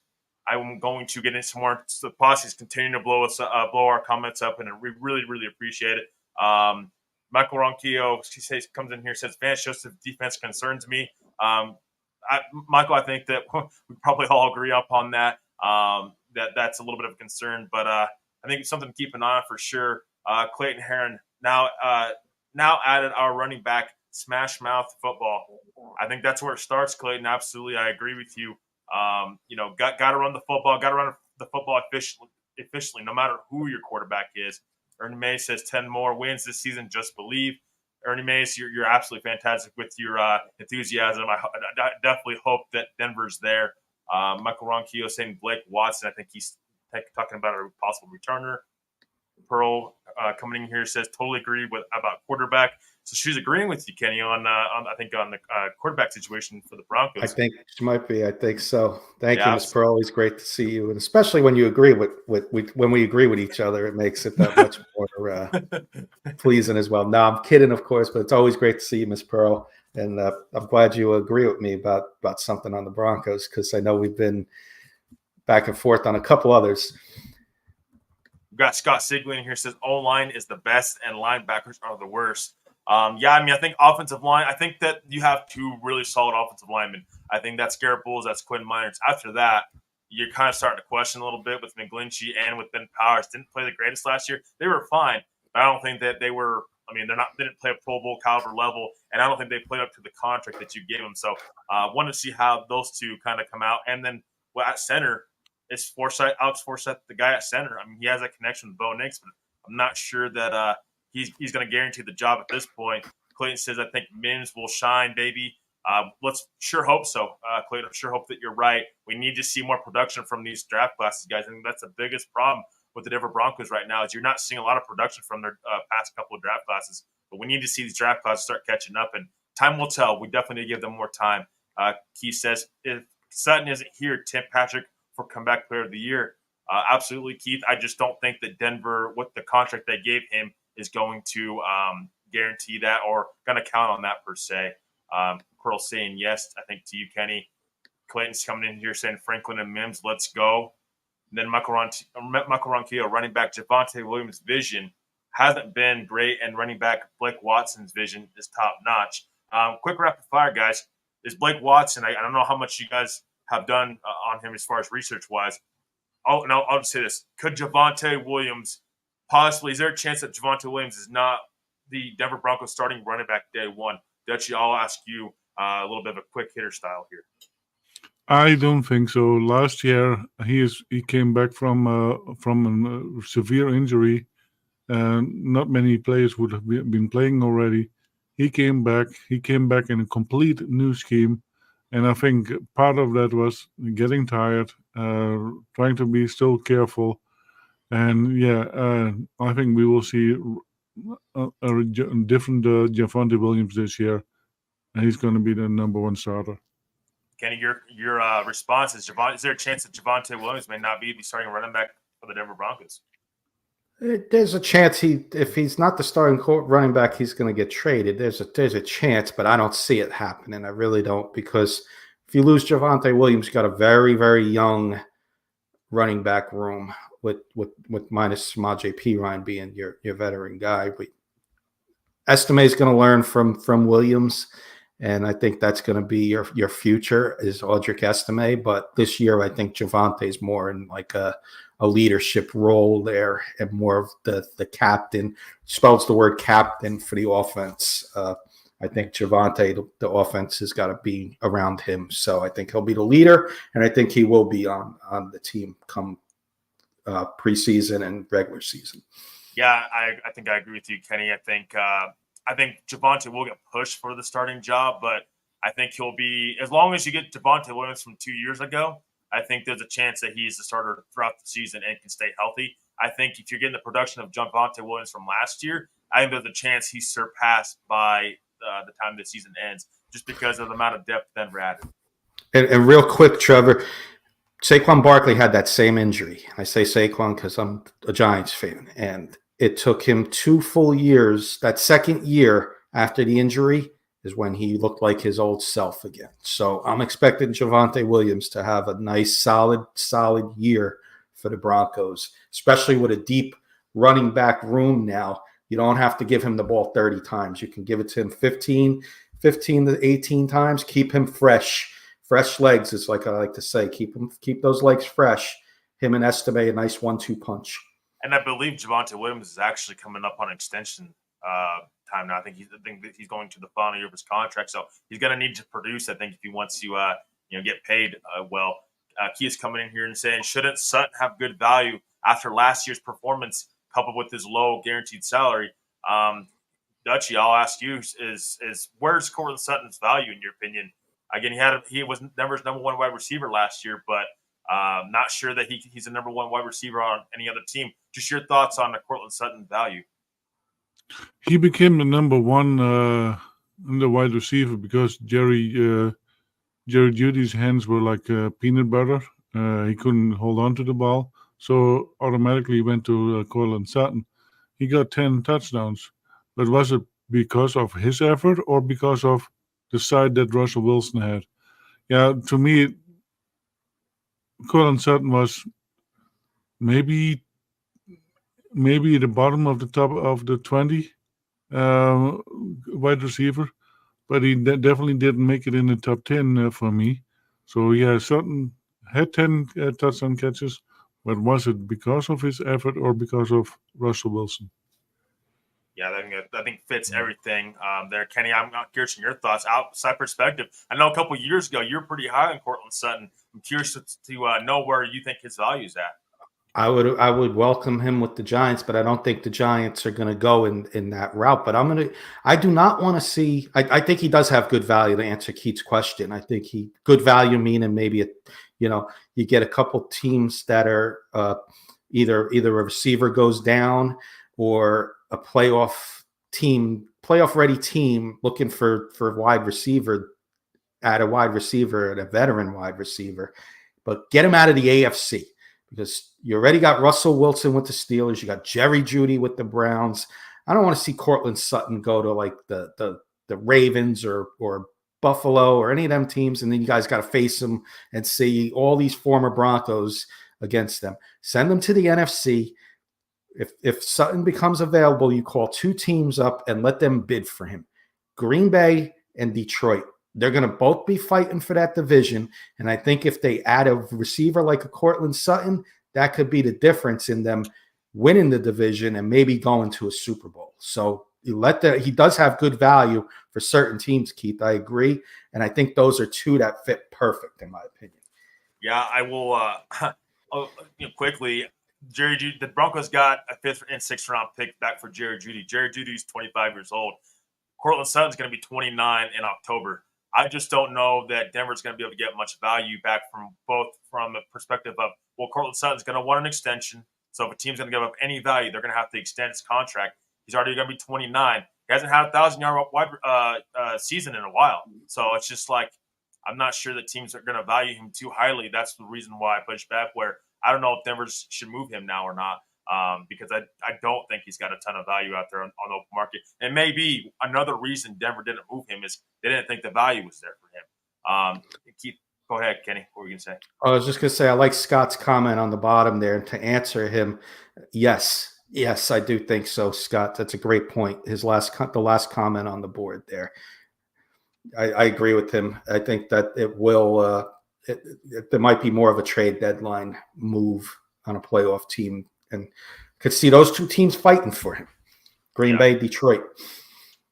I'm going to get into some more. The POSSE is continuing to blow our comments up, and we really, really appreciate it. Michael Ronquillo, comes in here, says, Vance Joseph defense concerns me. Michael, I think that we probably all agree upon that. That's a little bit of a concern, but I think it's something to keep an eye on for sure. Clayton Herron now added our running back smash mouth football. I think that's where it starts, Clayton. Absolutely, I agree with you. Got to run the football. Got to run the football efficiently, no matter who your quarterback is. Ernie Mays says 10 more wins this season. Just believe. Ernie Mays, you're absolutely fantastic with your enthusiasm. I definitely hope that Denver's there. Michael Ronquillo saying Blake Watson. I think he's talking about a possible returner. Pearl coming in here says totally agree about quarterback. So she's agreeing with you, Kenny, on I think on the quarterback situation for the Broncos. I think she might be. I think so. Thank you, Yeah, Ms. Pearl. Always great to see you, and especially when you agree with when we agree with each other, it makes it that much more pleasing as well. No, I'm kidding, of course, but it's always great to see you, Ms. Pearl, and I'm glad you agree with me about something on the Broncos, because I know we've been back and forth on a couple others. We've got Scott Sigley in here, says O-line is the best and linebackers are the worst. Yeah, I mean, I think offensive line, I think that you have two really solid offensive linemen. I think that's Garrett Bowles, that's Quinn Miners. After that, you're kind of starting to question a little bit with McGlinchey and with Ben Powers. Didn't play the greatest last year. They were fine, but I don't think that they were. I mean, didn't play a Pro Bowl caliber level, and I don't think they played up to the contract that you gave them. So, wanted to see how those two kind of come out. And then at center, it's Alex Forsythe, the guy at center. I mean, he has that connection with Bo Nix, but I'm not sure that he's going to guarantee the job at this point. Clayton says, I think Mims will shine, baby. Let's sure hope so, Clayton. I sure hope that you're right. We need to see more production from these draft classes, guys. I think that's the biggest problem with the Denver Broncos right now is you're not seeing a lot of production from their past couple of draft classes. But we need to see these draft classes start catching up, and time will tell. We definitely need to give them more time. Keith says, if Sutton isn't here, Tim Patrick for comeback player of the year. Absolutely, Keith. I just don't think that Denver, with the contract they gave him, is going to guarantee that or going to count on that per se. Pearl saying yes, I think, to you, Kenny. Clayton's coming in here saying Franklin and Mims, let's go. And then Michael Ronquillo, running back Javonte Williams' vision hasn't been great, and running back Blake Watson's vision is top notch. Quick rapid fire, guys. Is Blake Watson? I don't know how much you guys have done on him as far as research-wise. Oh, no, I'll just say this. Could Javonte Williams possibly – is there a chance that Javonte Williams is not the Denver Broncos starting running back day one? Dutchie, I'll ask you a little bit of a quick hitter style here. I don't think so. Last year, he came back from a severe injury. Not many players would have been playing already. He came back. He came back in a complete new scheme. And I think part of that was getting tired, trying to be still careful. And I think we will see a different Javonte Williams this year. And he's going to be the number one starter. Kenny, your response is is there a chance that Javonte Williams may not be the starting running back for the Denver Broncos? There's a chance if he's not the starting running back, he's going to get traded. There's a chance, but I don't see it happening. I really don't, because if you lose Javonte Williams, you got a very, very young running back room with minus Samaje Perine being your veteran guy. But Estime is going to learn from Williams, and I think that's going to be your future is Audric Estime. But this year, I think Javonte is more in like a leadership role there and more of the captain, spells the word captain for the offense. I think Javonte, the offense has got to be around him. So I think he'll be the leader, and I think he will be on the team come preseason and regular season. Yeah, I think I agree with you, Kenny. I think Javonte will get pushed for the starting job, but I think he'll be, as long as you get Javonte Williams from 2 years ago, I think there's a chance that he's the starter throughout the season and can stay healthy. I think if you're getting the production of Javonte Williams from last year, I think there's a chance he's surpassed by the time the season ends, just because of the amount of depth Denver added. And real quick, Trevor, Saquon Barkley had that same injury. I say Saquon because I'm a Giants fan, and it took him 2 full years. That second year after the injury is when he looked like his old self again. So I'm expecting Javonte Williams to have a nice, solid year for the Broncos, especially with a deep running back room now. You don't have to give him the ball 30 times. You can give it to him 15 to 18 times. Keep him fresh. Fresh legs is like I like to say. Keep those legs fresh. Him and Estime, a nice 1-2 punch. And I believe Javonte Williams is actually coming up on extension time now. I think he's going to the final year of his contract, so he's going to need to produce. I think if he wants to, get paid well. Key is coming in here and saying, shouldn't Sutton have good value after last year's performance, coupled with his low guaranteed salary? Dutchie, I'll ask you: is where's Courtland Sutton's value in your opinion? Again, he was Denver's number one wide receiver last year, but not sure that he's a number one wide receiver on any other team. Just your thoughts on the Courtland Sutton value. He became the number one in the wide receiver because Jerry Judy's hands were like peanut butter. He couldn't hold on to the ball, so automatically he went to Cortland Sutton. He got 10 touchdowns, but was it because of his effort or because of the side that Russell Wilson had? Yeah, to me, Cortland Sutton was maybe the bottom of the top of the 20 uh, wide receiver, but he definitely didn't make it in the top 10 for me. So yeah, Sutton had 10 touchdown catches, but was it because of his effort or because of Russell Wilson? Yeah, I think fits everything there, Kenny. I'm curious in your thoughts, outside perspective. I know a couple years ago you were pretty high on Cortland Sutton. I'm curious to know where you think his value is at. I would welcome him with the Giants, but I don't think the Giants are going to go in that route. But I do not want to see. I think he does have good value to answer Keith's question. I think good value meaning maybe you get a couple teams that are either a receiver goes down or a playoff ready team looking for wide receiver at a veteran wide receiver, but get him out of the AFC. Because you already got Russell Wilson with the Steelers. You got Jerry Jeudy with the Browns. I don't want to see Cortland Sutton go to like the Ravens or Buffalo or any of them teams, and then you guys got to face them and see all these former Broncos against them. Send them to the NFC. If Sutton becomes available, you call two teams up and let them bid for him. Green Bay and Detroit. They're going to both be fighting for that division. And I think if they add a receiver like a Cortland Sutton, that could be the difference in them winning the division and maybe going to a Super Bowl. So he does have good value for certain teams, Keith. I agree. And I think those are two that fit perfect, in my opinion. Yeah, I will quickly. Jerry Jeudy, the Broncos got a 5th and 6th round pick back for Jerry Jeudy. Jerry Jeudy's 25 years old. Cortland Sutton's going to be 29 in October. I just don't know that Denver's going to be able to get much value back from the perspective of, well, Cortland Sutton's going to want an extension. So if a team's going to give up any value, they're going to have to extend his contract. He's already going to be 29. He hasn't had a 1,000-yard wide season in a while. So it's just like, I'm not sure that teams are going to value him too highly. That's the reason why I push back, where I don't know if Denver should move him now or not. Because I don't think he's got a ton of value out there on the open market. And maybe another reason Denver didn't move him is they didn't think the value was there for him. Go ahead, Kenny. What were you going to say? I was just going to say, I like Scott's comment on the bottom there. And to answer him, yes, I do think so, Scott. That's a great point. The last comment on the board there. I agree with him. I think that it will there might be more of a trade deadline move on a playoff team. And could see those two teams fighting for him, Green Bay, Detroit.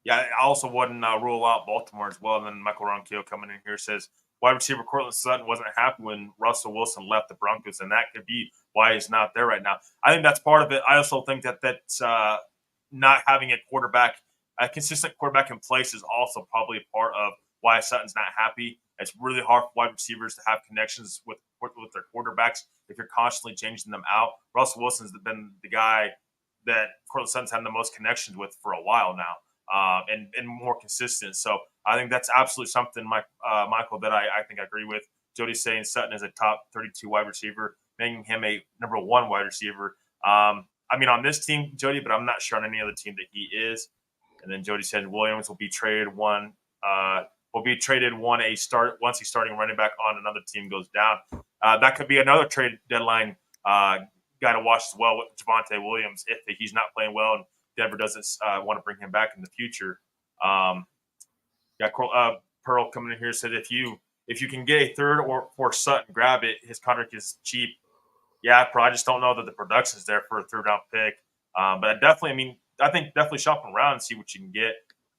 Yeah, I also wouldn't rule out Baltimore as well. And then Michael Ronquillo coming in here says, wide receiver Cortland Sutton wasn't happy when Russell Wilson left the Broncos, and that could be why he's not there right now. I think that's part of it. I also think that's not having a consistent quarterback in place is also probably a part of why Sutton's not happy. It's really hard for wide receivers to have connections with their quarterbacks if you're constantly changing them out. Russell Wilson's been the guy that Cortland Sutton's had the most connections with for a while now, and more consistent. So I think that's absolutely something, Michael, that I think I agree with. Jody's saying Sutton is a top 32 wide receiver, making him a number 1 wide receiver. I mean, on this team, Jody, but I'm not sure on any other team that he is. And then Jody said Williams will be traded once he's starting running back on another team goes down. That could be another trade deadline guy to watch as well with Javonte Williams if he's not playing well and Denver doesn't want to bring him back in the future. Pearl coming in here said if you can get a 3rd or 4th Sutton, grab it. His contract is cheap. Yeah, I just don't know that the production's there for a 3rd round pick. But I think definitely shop around and see what you can get.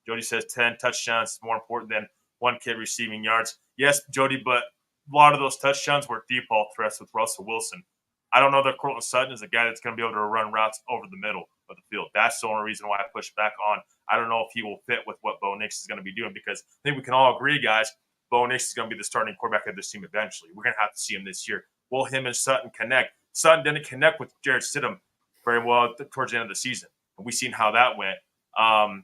Jody says 10 touchdowns is more important than 1 kid receiving yards. Yes, Jody, but a lot of those touchdowns were deep ball threats with Russell Wilson. I don't know that Cortland Sutton is a guy that's going to be able to run routes over the middle of the field. That's the only reason why I push back on. I don't know if he will fit with what Bo Nix is going to be doing, because I think we can all agree, guys, Bo Nix is going to be the starting quarterback of this team eventually. We're going to have to see him this year. Will him and Sutton connect? Sutton didn't connect with Jarrett Stidham very well towards the end of the season. And we've seen how that went. I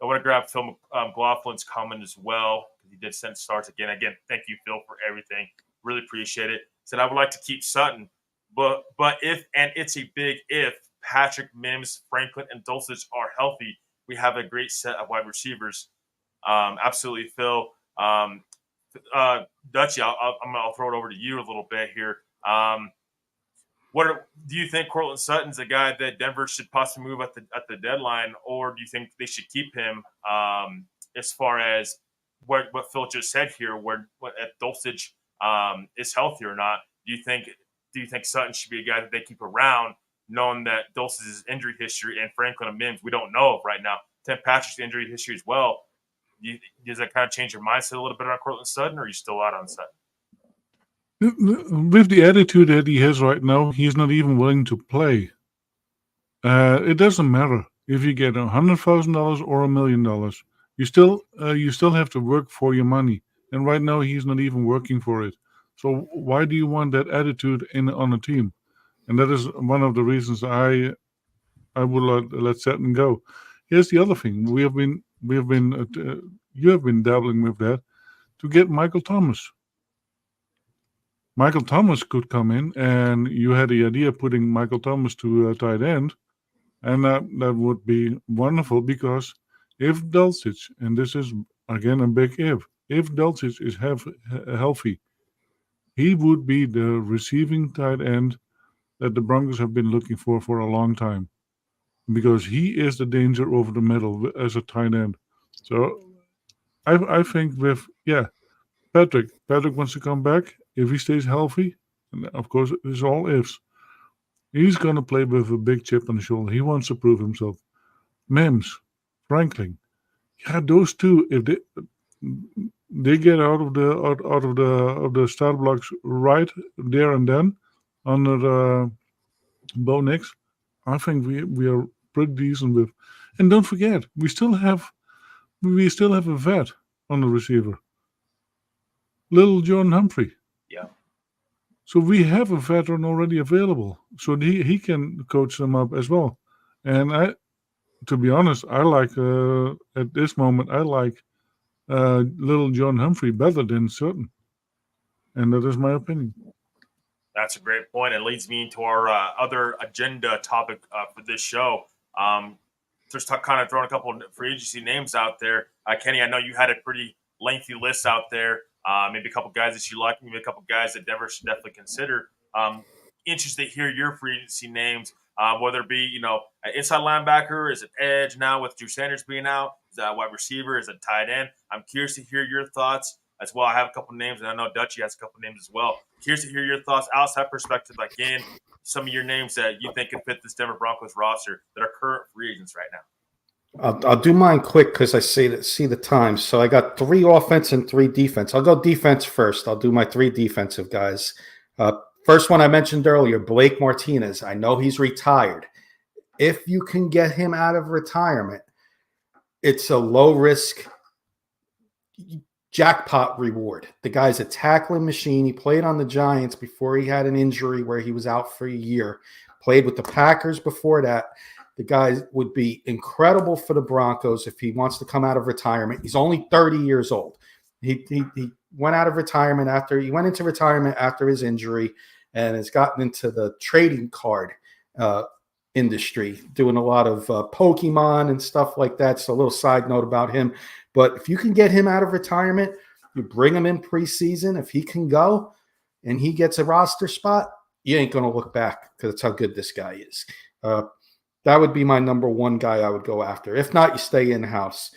want to grab Phil McLaughlin's comment as well. He did send starts again. Again, thank you, Phil, for everything. Really appreciate it. Said I would like to keep Sutton, but if, and it's a big if, Patrick, Mims, Franklin, and Dulcich are healthy, we have a great set of wide receivers. Absolutely, Phil. Dutchie, I'll throw it over to you a little bit here. Do you think Courtland Sutton's a guy that Denver should possibly move at the deadline, or do you think they should keep him? As far as what Phil just said here, if Dulcich is healthy or not, do you think Sutton should be a guy that they keep around, knowing that Dulcich's injury history and Franklin and Mims we don't know of right now, Tim Patrick's injury history as well? Does that kind of change your mindset a little bit on Courtland Sutton, or are you still out on Sutton? With the attitude that he has right now, he's not even willing to play. It doesn't matter if you get $100,000 or $1 million. You still have to work for your money, and right now he's not even working for it. So why do you want that attitude on a team? And that is one of the reasons I would let Sutton go. Here's the other thing: you have been dabbling with that to get Michael Thomas. Michael Thomas could come in, and you had the idea of putting Michael Thomas to a tight end, and that would be wonderful, because if Dulcich, and this is again a big if Dulcich is healthy, he would be the receiving tight end that the Broncos have been looking for a long time, because he is the danger over the middle as a tight end. So I think Patrick wants to come back if he stays healthy, and of course it's all ifs. He's going to play with a big chip on the shoulder. He wants to prove himself. Mims, Franklin, those two, if they get out of the start blocks right there and then under Bo Nix, I think we are pretty decent with. And don't forget, we still have a vet on the receiver, Little John Humphrey. Yeah. So we have a veteran already available, so he can coach them up as well. And to be honest, I like at this moment Little John Humphrey better than Sutton, and that is my opinion. That's a great point. It leads me into our other agenda topic for this show. Just kind of throwing a couple of free agency names out there. Kenny, I know you had a pretty lengthy list out there. Maybe a couple guys that you like, maybe a couple guys that Denver should definitely consider. Interested to hear your free agency names, whether it be, an inside linebacker, is it edge now with Drew Sanders being out, is that a wide receiver, is it tight end? I'm curious to hear your thoughts as well. I have a couple names, and I know Dutchie has a couple names as well. Curious to hear your thoughts, outside perspective, again, some of your names that you think could fit this Denver Broncos roster that are current free agents right now. I'll do mine quick because I see the time. So I got 3 offense and 3 defense. I'll go defense first. I'll do my 3 defensive guys. First one I mentioned earlier, Blake Martinez. I know he's retired. If you can get him out of retirement, it's a low-risk jackpot reward. The guy's a tackling machine. He played on the Giants before he had an injury where he was out for a year. Played with the Packers before that. The guy would be incredible for the Broncos if he wants to come out of retirement. He's only 30 years old. He went out of retirement after his injury, and has gotten into the trading card industry, doing a lot of Pokemon and stuff like that. So a little side note about him. But if you can get him out of retirement, you bring him in preseason. If he can go and he gets a roster spot, you ain't going to look back, because that's how good this guy is. That would be my number 1 guy I would go after. If not, you stay in-house.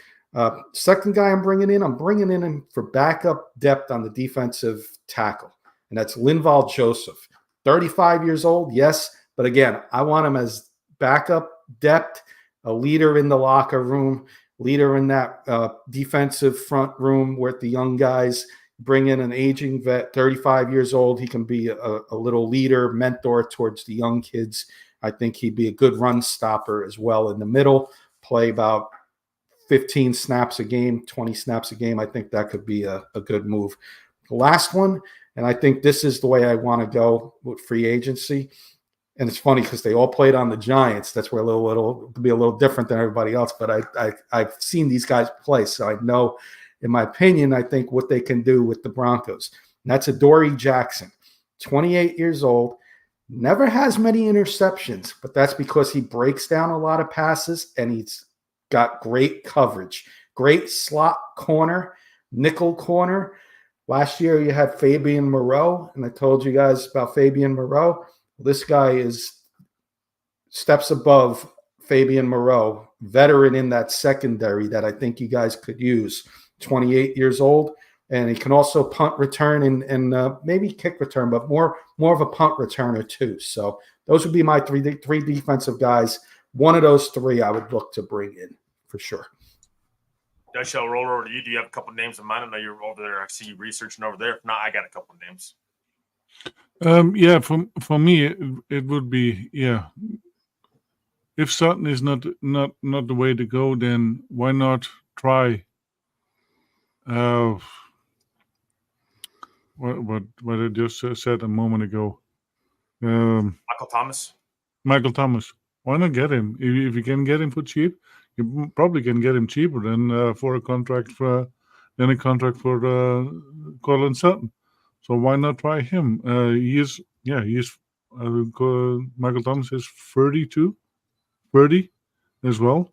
Second guy I'm bringing in him for backup depth on the defensive tackle, and that's Linval Joseph. 35 years old, yes, but again, I want him as backup depth, a leader in the locker room, leader in that defensive front room with the young guys. Bring in an aging vet, 35 years old. He can be a little leader, mentor towards the young kids. I think he'd be a good run stopper as well in the middle, play about 15 snaps a game, 20 snaps a game. I think that could be a good move. The last one, and I think this is the way I want to go with free agency. And it's funny because they all played on the Giants. That's where it'll be a little different than everybody else. But I've seen these guys play, so I know, in my opinion, I think what they can do with the Broncos. And that's Adoree Jackson, 28 years old, never has many interceptions, but that's because he breaks down a lot of passes and he's got great coverage, great slot corner, nickel corner. Last year you had Fabian Moreau, and I told you guys about Fabian Moreau. This guy is steps above Fabian Moreau, veteran in that secondary that I think you guys could use. 28 years old, and he can also punt return and maybe kick return, but more of a punt returner too. So those would be my three defensive guys. One of those three I would look to bring in for sure. Dutch, I'll roll over to you. Do you have a couple names in mind? I know you're over there. I see you researching over there. If not, I got a couple names. Yeah, for me, it would be, yeah. If Sutton is not the way to go, then why not try what I just said a moment ago? Michael Thomas. Michael Thomas. Why not get him? If you can get him for cheap, you probably can get him cheaper than for a contract for Cortland Sutton. So why not try him? Michael Thomas is 30 as well.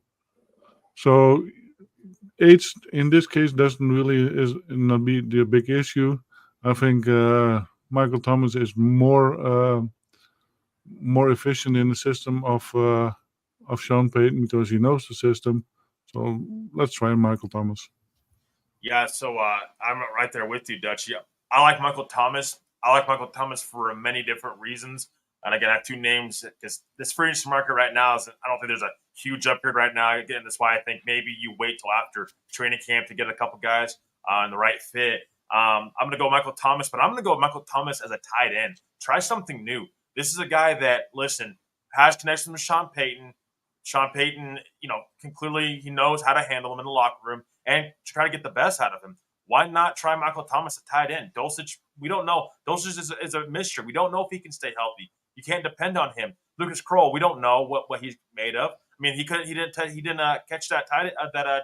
So age in this case doesn't really is not be the big issue. I think Michael Thomas is more efficient in the system of Sean Payton because he knows the system. So let's try Michael Thomas. Yeah, so I'm right there with you, Dutch. Yeah, I like Michael Thomas. I like Michael Thomas for many different reasons. And again, I have two names because this free agency market right now is, I don't think there's a huge upgrade right now. Again, that's why I think maybe you wait till after training camp to get a couple guys in the right fit. I'm going to go Michael Thomas, but I'm going to go Michael Thomas as a tight end. Try something new. This is a guy that, listen, has connections with Sean Payton. Sean Payton, can clearly, he knows how to handle him in the locker room and try to get the best out of him. Why not try Michael Thomas at tight end? Dulcich, we don't know. Dulcich is a mystery. We don't know if he can stay healthy. You can't depend on him. Lucas Kroll, we don't know what he's made of. I mean, he didn't catch that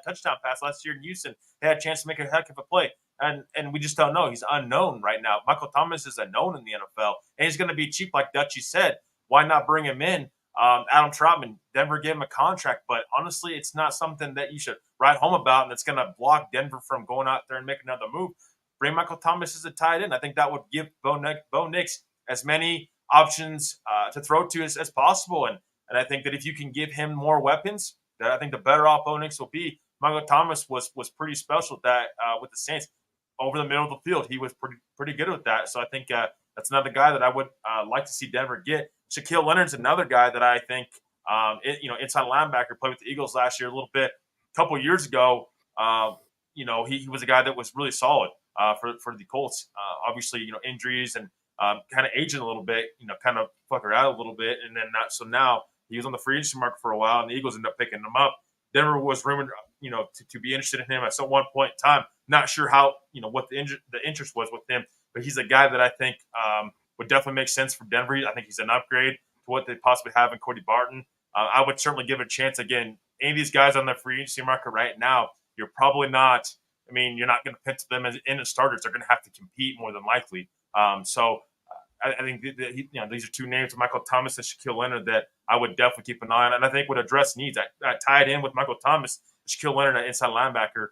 touchdown pass last year in Houston. They had a chance to make a heck of a play, and we just don't know. He's unknown right now. Michael Thomas is unknown in the NFL, and he's going to be cheap, like Dutchie said. Why not bring him in? Adam Troutman, Denver gave him a contract, but honestly, it's not something that you should write home about, and it's going to block Denver from going out there and making another move. Bring Michael Thomas as a tight end. I think that would give Bo Nix as many options to throw to as possible, and I think that if you can give him more weapons, that I think the better off Bo Nix will be. Michael Thomas was pretty special with that with the Saints over the middle of the field. He was pretty good with that. So I think that's another guy that I would like to see Denver get. Shaquille Leonard's another guy that I think inside linebacker, played with the Eagles last year a little bit. A couple years ago, he was a guy that was really solid for the Colts. Obviously, injuries and kind of aging a little bit, kind of fucker out a little bit, and then not. So now he was on the free agency market for a while, and the Eagles ended up picking him up. Denver was rumored, to be interested in him at some one point in time. Not sure how, what the interest was with him, but he's a guy that I think would definitely make sense for Denver. I think he's an upgrade to what they possibly have in Cody Barton. I would certainly give it a chance. Again, any of these guys on the free agency market right now, you're probably not. I mean, you're not going to pencil them in as starters. They're going to have to compete more than likely. I think these are two names, Michael Thomas and Shaquille Leonard, that I would definitely keep an eye on, and I think would address needs. I tied in with Michael Thomas, Shaquille Leonard, an inside linebacker.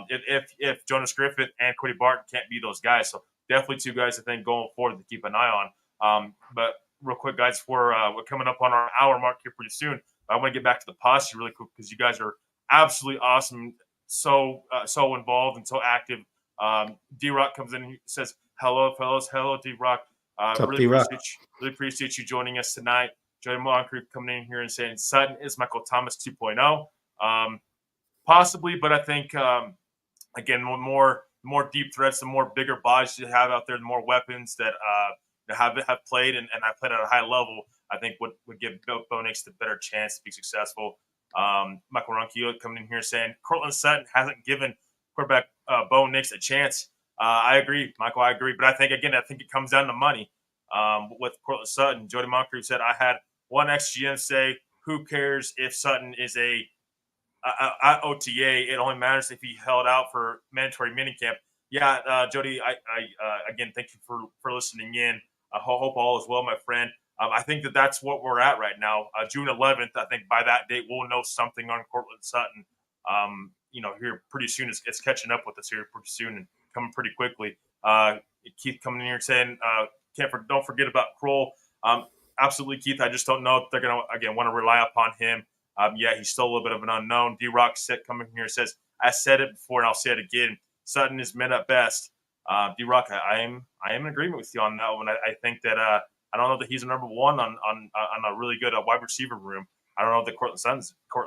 If Jonas Griffith and Cody Barton can't be those guys, so definitely two guys I think going forward to keep an eye on. But real quick, guys, we're coming up on our hour mark here pretty soon. I want to get back to the POSSE really quick because you guys are absolutely awesome, so involved and so active. D-Rock comes in and says, "Hello, fellas. Hello, D-Rock. Really appreciate you joining us tonight." Joey Moncrief coming in here and saying Sutton is Michael Thomas 2.0. Possibly, but I think again, more deep threats, the more bigger bodies you have out there, the more weapons that have played and have played at a high level, I think would give Bo Nix the better chance to be successful. Michael Ronquillo coming in here saying Cortland Sutton hasn't given quarterback Bo Nix a chance. I agree, Michael. I agree, but I think it comes down to money. with Cortland Sutton. Jody Moncrief said, I had one ex-GM say, who cares if Sutton is at OTA? It only matters if he held out for mandatory minicamp. Yeah, Jody, I again, thank you for listening in. I hope all is well, my friend. I think that's what we're at right now. June 11th, I think by that date, we'll know something on Cortland Sutton. Here pretty soon. It's catching up with us here pretty soon and coming pretty quickly. Keith coming in here saying, don't forget about Kroll. Absolutely, Keith. I just don't know if they're going to, again, want to rely upon him. He's still a little bit of an unknown. D-Rock coming here says, I said it before and I'll say it again. Sutton is men at best. D-Rock, I am in agreement with you on that one. I think that I don't know that he's a number one on a really good wide receiver room. I don't know that Cortland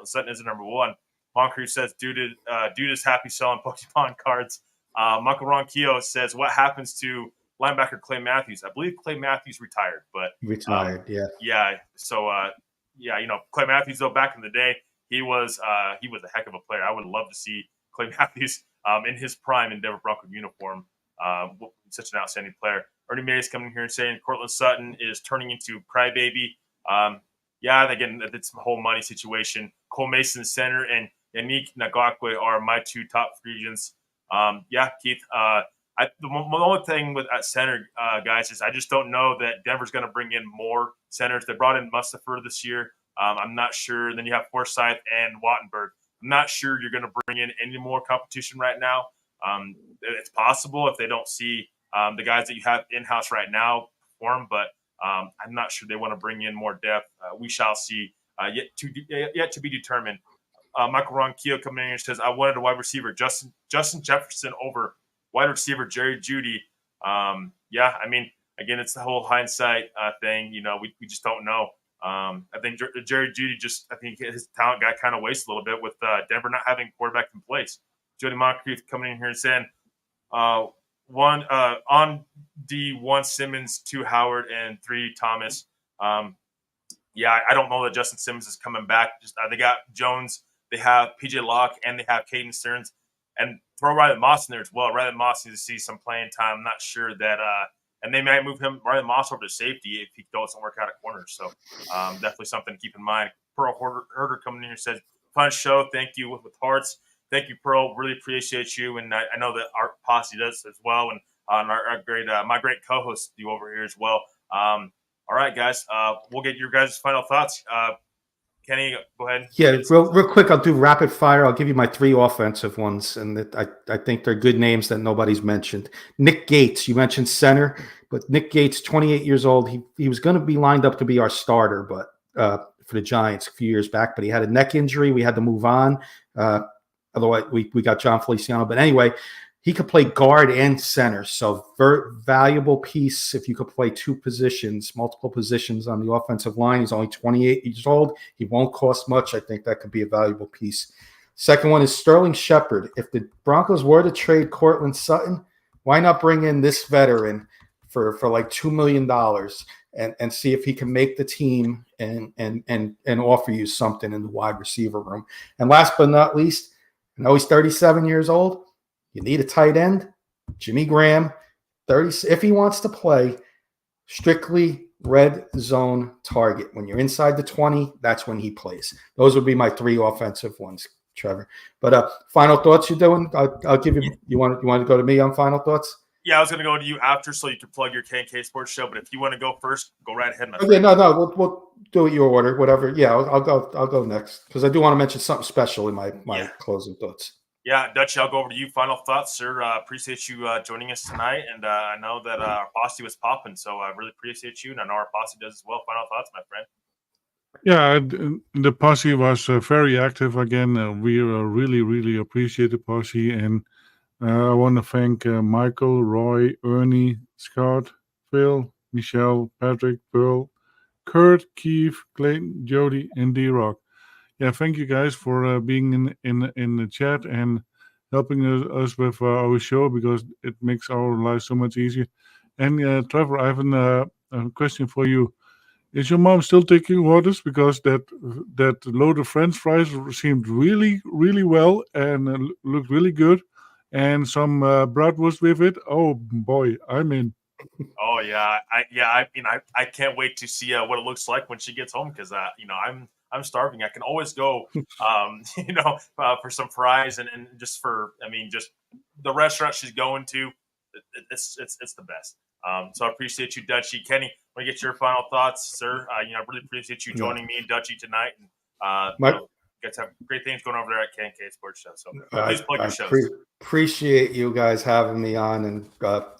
Sutton is a number one. Moncrief says, dude is happy selling Pokemon cards. Michael Ronquillo says, what happens to linebacker Clay Matthews? I believe Clay Matthews retired, but yeah. Yeah. So Clay Matthews, though, back in the day, he was a heck of a player. I would love to see Clay Matthews in his prime in Denver Broncos uniform. Such an outstanding player. Ernie Mays coming here and saying Cortland Sutton is turning into crybaby. Again, it's the whole money situation. Cole Mason center and Yannick Ngakoue are my two top free agents. Keith. The only thing at center, guys, is I just don't know that Denver's going to bring in more centers. They brought in Mustapher this year. I'm not sure. Then you have Forsyth and Wattenberg. I'm not sure you're going to bring in any more competition right now. It's possible if they don't see the guys that you have in-house right now perform, but I'm not sure they want to bring in more depth. We shall see. Yet to be determined. Michael Ronquillo coming in and says, I wanted a wide receiver, Justin Jefferson over wide receiver Jerry Jeudy. Again, it's the whole hindsight thing. We just don't know. I think Jerry Jeudy his talent got kind of wasted a little bit with Denver not having a quarterback in place. Jody Moncrief coming in here and saying, one on D1 Simmons, 2 Howard, and 3 Thomas. I don't know that Justin Simmons is coming back. Just they got Jones, they have PJ Locke, and they have Caden Stearns, and throw Riley Moss in there as well. Riley Moss needs to see some playing time. I'm not sure that, and they might move Riley Moss over to safety if he doesn't work out at corner. So definitely something to keep in mind. Pearl Herder coming in here says, fun show. Thank you with hearts. Thank you, Pearl. Really appreciate you, and I know that our posse does as well, and our great my great co-hosts do over here as well. All right, guys. We'll get your guys' final thoughts. Kenny, go ahead. Yeah, real quick. I'll do rapid fire. I'll give you my 3 offensive ones, and I think they're good names that nobody's mentioned. Nick Gates, you mentioned center, but Nick Gates, 28 years old. He was going to be lined up to be our starter, but for the Giants a few years back, but he had a neck injury. We had to move on. Otherwise, we got John Feliciano. But anyway, he could play guard and center. So very valuable piece if you could play 2 positions, multiple positions on the offensive line. He's only 28 years old. He won't cost much. I think that could be a valuable piece. Second one is Sterling Shepard. If the Broncos were to trade Cortland Sutton, why not bring in this veteran for like $2 million and see if he can make the team and offer you something in the wide receiver room. And last but not least, I know he's 37 years old. You need a tight end. Jimmy Graham, 30. If he wants to play, strictly red zone target. When you're inside the 20, that's when he plays. Those would be my 3 offensive ones, Trevor. But final thoughts you're doing? I'll give you. You want to go to me on final thoughts? Yeah, I was going to go to you after so you can plug your K&K Sports Show. But if you want to go first, go right ahead. Okay, no, we'll do it your order, whatever. Yeah, I'll go next because I do want to mention something special in my closing thoughts. Yeah, Dutch, I'll go over to you. Final thoughts, sir. Appreciate you joining us tonight, and I know that our posse was popping, so I really appreciate you, and I know our posse does as well. Final thoughts, my friend. Yeah, the posse was very active again. We really, really appreciate the posse, and I want to thank Michael, Roy, Ernie, Scott, Phil, Michelle, Patrick, Pearl, Kurt, Keith, Clayton, Jody, and D-Rock. Yeah, thank you guys for being in the chat and helping us with our show because it makes our lives so much easier. And Trevor, I have a question for you. Is your mom still taking orders? Because that load of French fries seemed really, really well and looked really good. And some bratwurst with it. Oh boy, I'm in. Oh yeah, I can't wait to see what it looks like when she gets home because I'm starving. I can always go, for some fries and just just the restaurant she's going to. It's the best. So I appreciate you, Dutchie. Kenny, want to get your final thoughts, sir? I really appreciate you Yeah. joining me and Dutchie tonight. And My, you guys have great things going over there at K&K Sports Show. So I, please plug I your shows. appreciate you guys having me on, and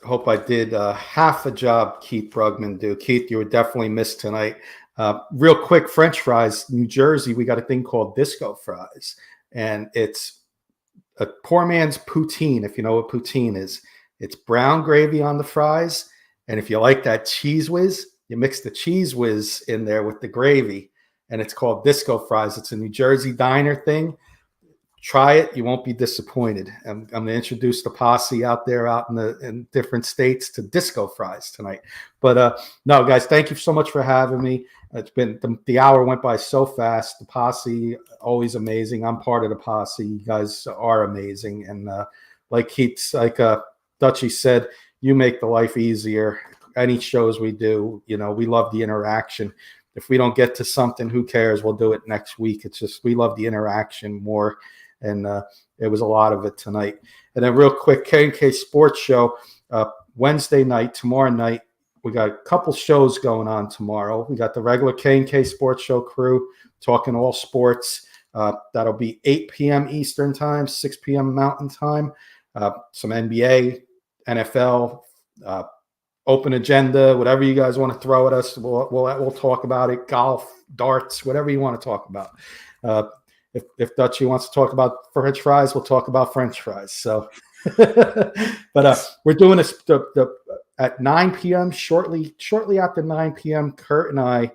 hope I did half a job Keith Brugman do. Keith, you were definitely missed tonight. Real quick, French fries, New Jersey, we got a thing called disco fries, and it's a poor man's poutine, if you know what poutine is. It's brown gravy on the fries, and if you like that cheese whiz, you mix the cheese whiz in there with the gravy, and it's called disco fries. It's a New Jersey diner thing. Try it, you won't be disappointed. I'm going to introduce the posse out there out in different states to disco fries tonight. But no, guys, thank you so much for having me. It's been the hour went by so fast. The posse, always amazing. I'm part of the posse. You guys are amazing, and like Dutchie said, you make the life easier. Any shows we do, we love the interaction. If we don't get to something, who cares? We'll do it next week. It's just we love the interaction more, and it was a lot of it tonight. And then real quick, K&K Sports Show, Wednesday night, tomorrow night. We got a couple shows going on tomorrow. We got the regular K&K Sports Show crew talking all sports. That'll be 8 p.m. Eastern time, 6 p.m. Mountain time. Some NBA, NFL, open agenda, whatever you guys want to throw at us, we'll talk about it. Golf, darts, whatever you want to talk about. If Dutchie wants to talk about French fries, we'll talk about French fries. So, but we're doing this at 9 p.m. Shortly after 9 p.m. Kurt and I,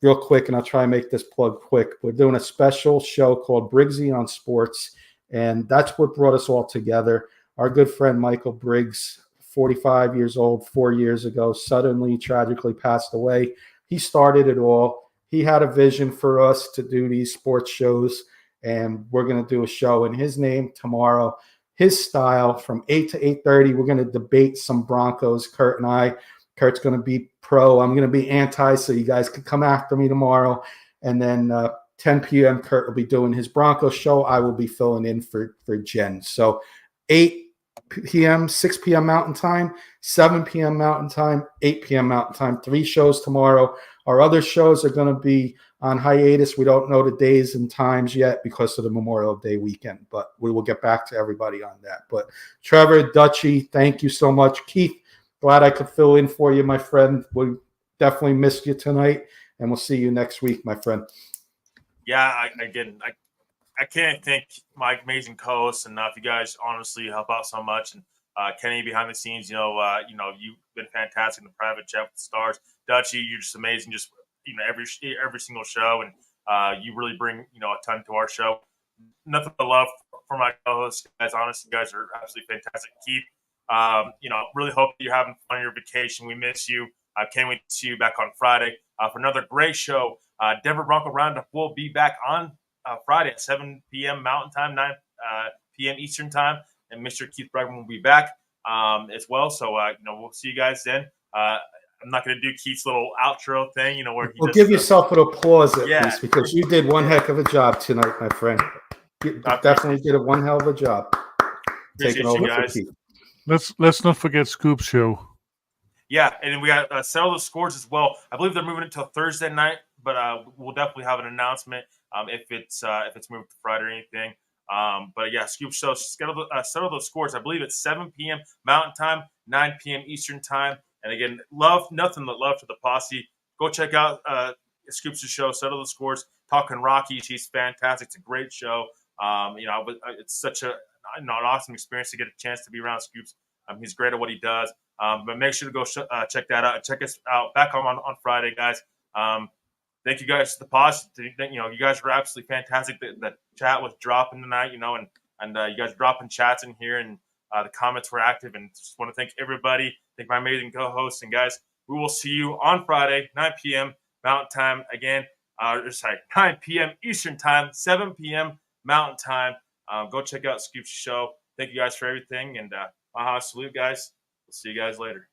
real quick, and I'll try and make this plug quick. We're doing a special show called Briggsy on Sports, and that's what brought us all together. Our good friend Michael Briggs, 45 years old, 4 years ago, suddenly tragically passed away. He started it all. He had a vision for us to do these sports shows, and we're going to do a show in his name tomorrow, his style, from 8 to 8:30. We're going to debate some Broncos, Kurt and I. Kurt's going to be pro. I'm going to be anti, so you guys can come after me tomorrow. And then 10 p.m., Kurt will be doing his Broncos show. I will be filling in for Jen. So 8 p.m., 6 p.m. Mountain Time, 7 p.m. Mountain Time, 8 p.m. Mountain Time. 3 shows tomorrow. Our other shows are going to be on hiatus. We don't know the days and times yet because of the Memorial Day weekend, but we will get back to everybody on that. But Trevor, Dutchie, thank you so much. Keith, glad I could fill in for you, my friend. We definitely missed you tonight, and we'll see you next week, my friend. Yeah, I can't thank my amazing co-hosts enough. You guys honestly help out so much, and Kenny behind the scenes, you've been fantastic in the private chat with the stars. Dutchie, you're just amazing. Just every single show, and you really bring a ton to our show. Nothing but love for my co-hosts, guys. Honestly, you guys are absolutely fantastic. Keith, really hope that you're having fun on your vacation. We miss you. Can't wait to see you back on Friday for another great show. Denver Bronco Roundup will be back on Friday at 7 p.m. Mountain Time, 9 p.m. Eastern Time, and Mr. Keith Bregman will be back as well. So, we'll see you guys then. I'm not going to do Keith's little outro thing, where he give yourself an applause at least, because you did one heck of a job tonight, my friend. You definitely did one hell of a job. Taking over for Keith. Let's not forget Scoop's show. Yeah, and then we got settle the scores as well. I believe they're moving it until Thursday night, but we'll definitely have an announcement if it's moved to Friday or anything. But yeah, Scoop show settle those scores. I believe it's 7 p.m. Mountain Time, 9 p.m. Eastern Time. And again, nothing but love to the posse. Go check out Scoop's show, Settle the Scores, Talking Rockies. He's fantastic. It's a great show. It's such an awesome experience to get a chance to be around Scoops. He's great at what he does. But make sure to go check that out. Check us out back on Friday, guys. Thank you guys to the posse. You guys were absolutely fantastic. The chat was dropping tonight, and you guys dropping chats in here, and the comments were active. And just want to thank everybody. Thank my amazing co-hosts. And guys, we will see you on Friday, 9 p.m. Mountain Time again. 9 p.m. Eastern Time, 7 p.m. Mountain Time. Go check out Scoop's show. Thank you guys for everything. And salute, guys. We'll see you guys later.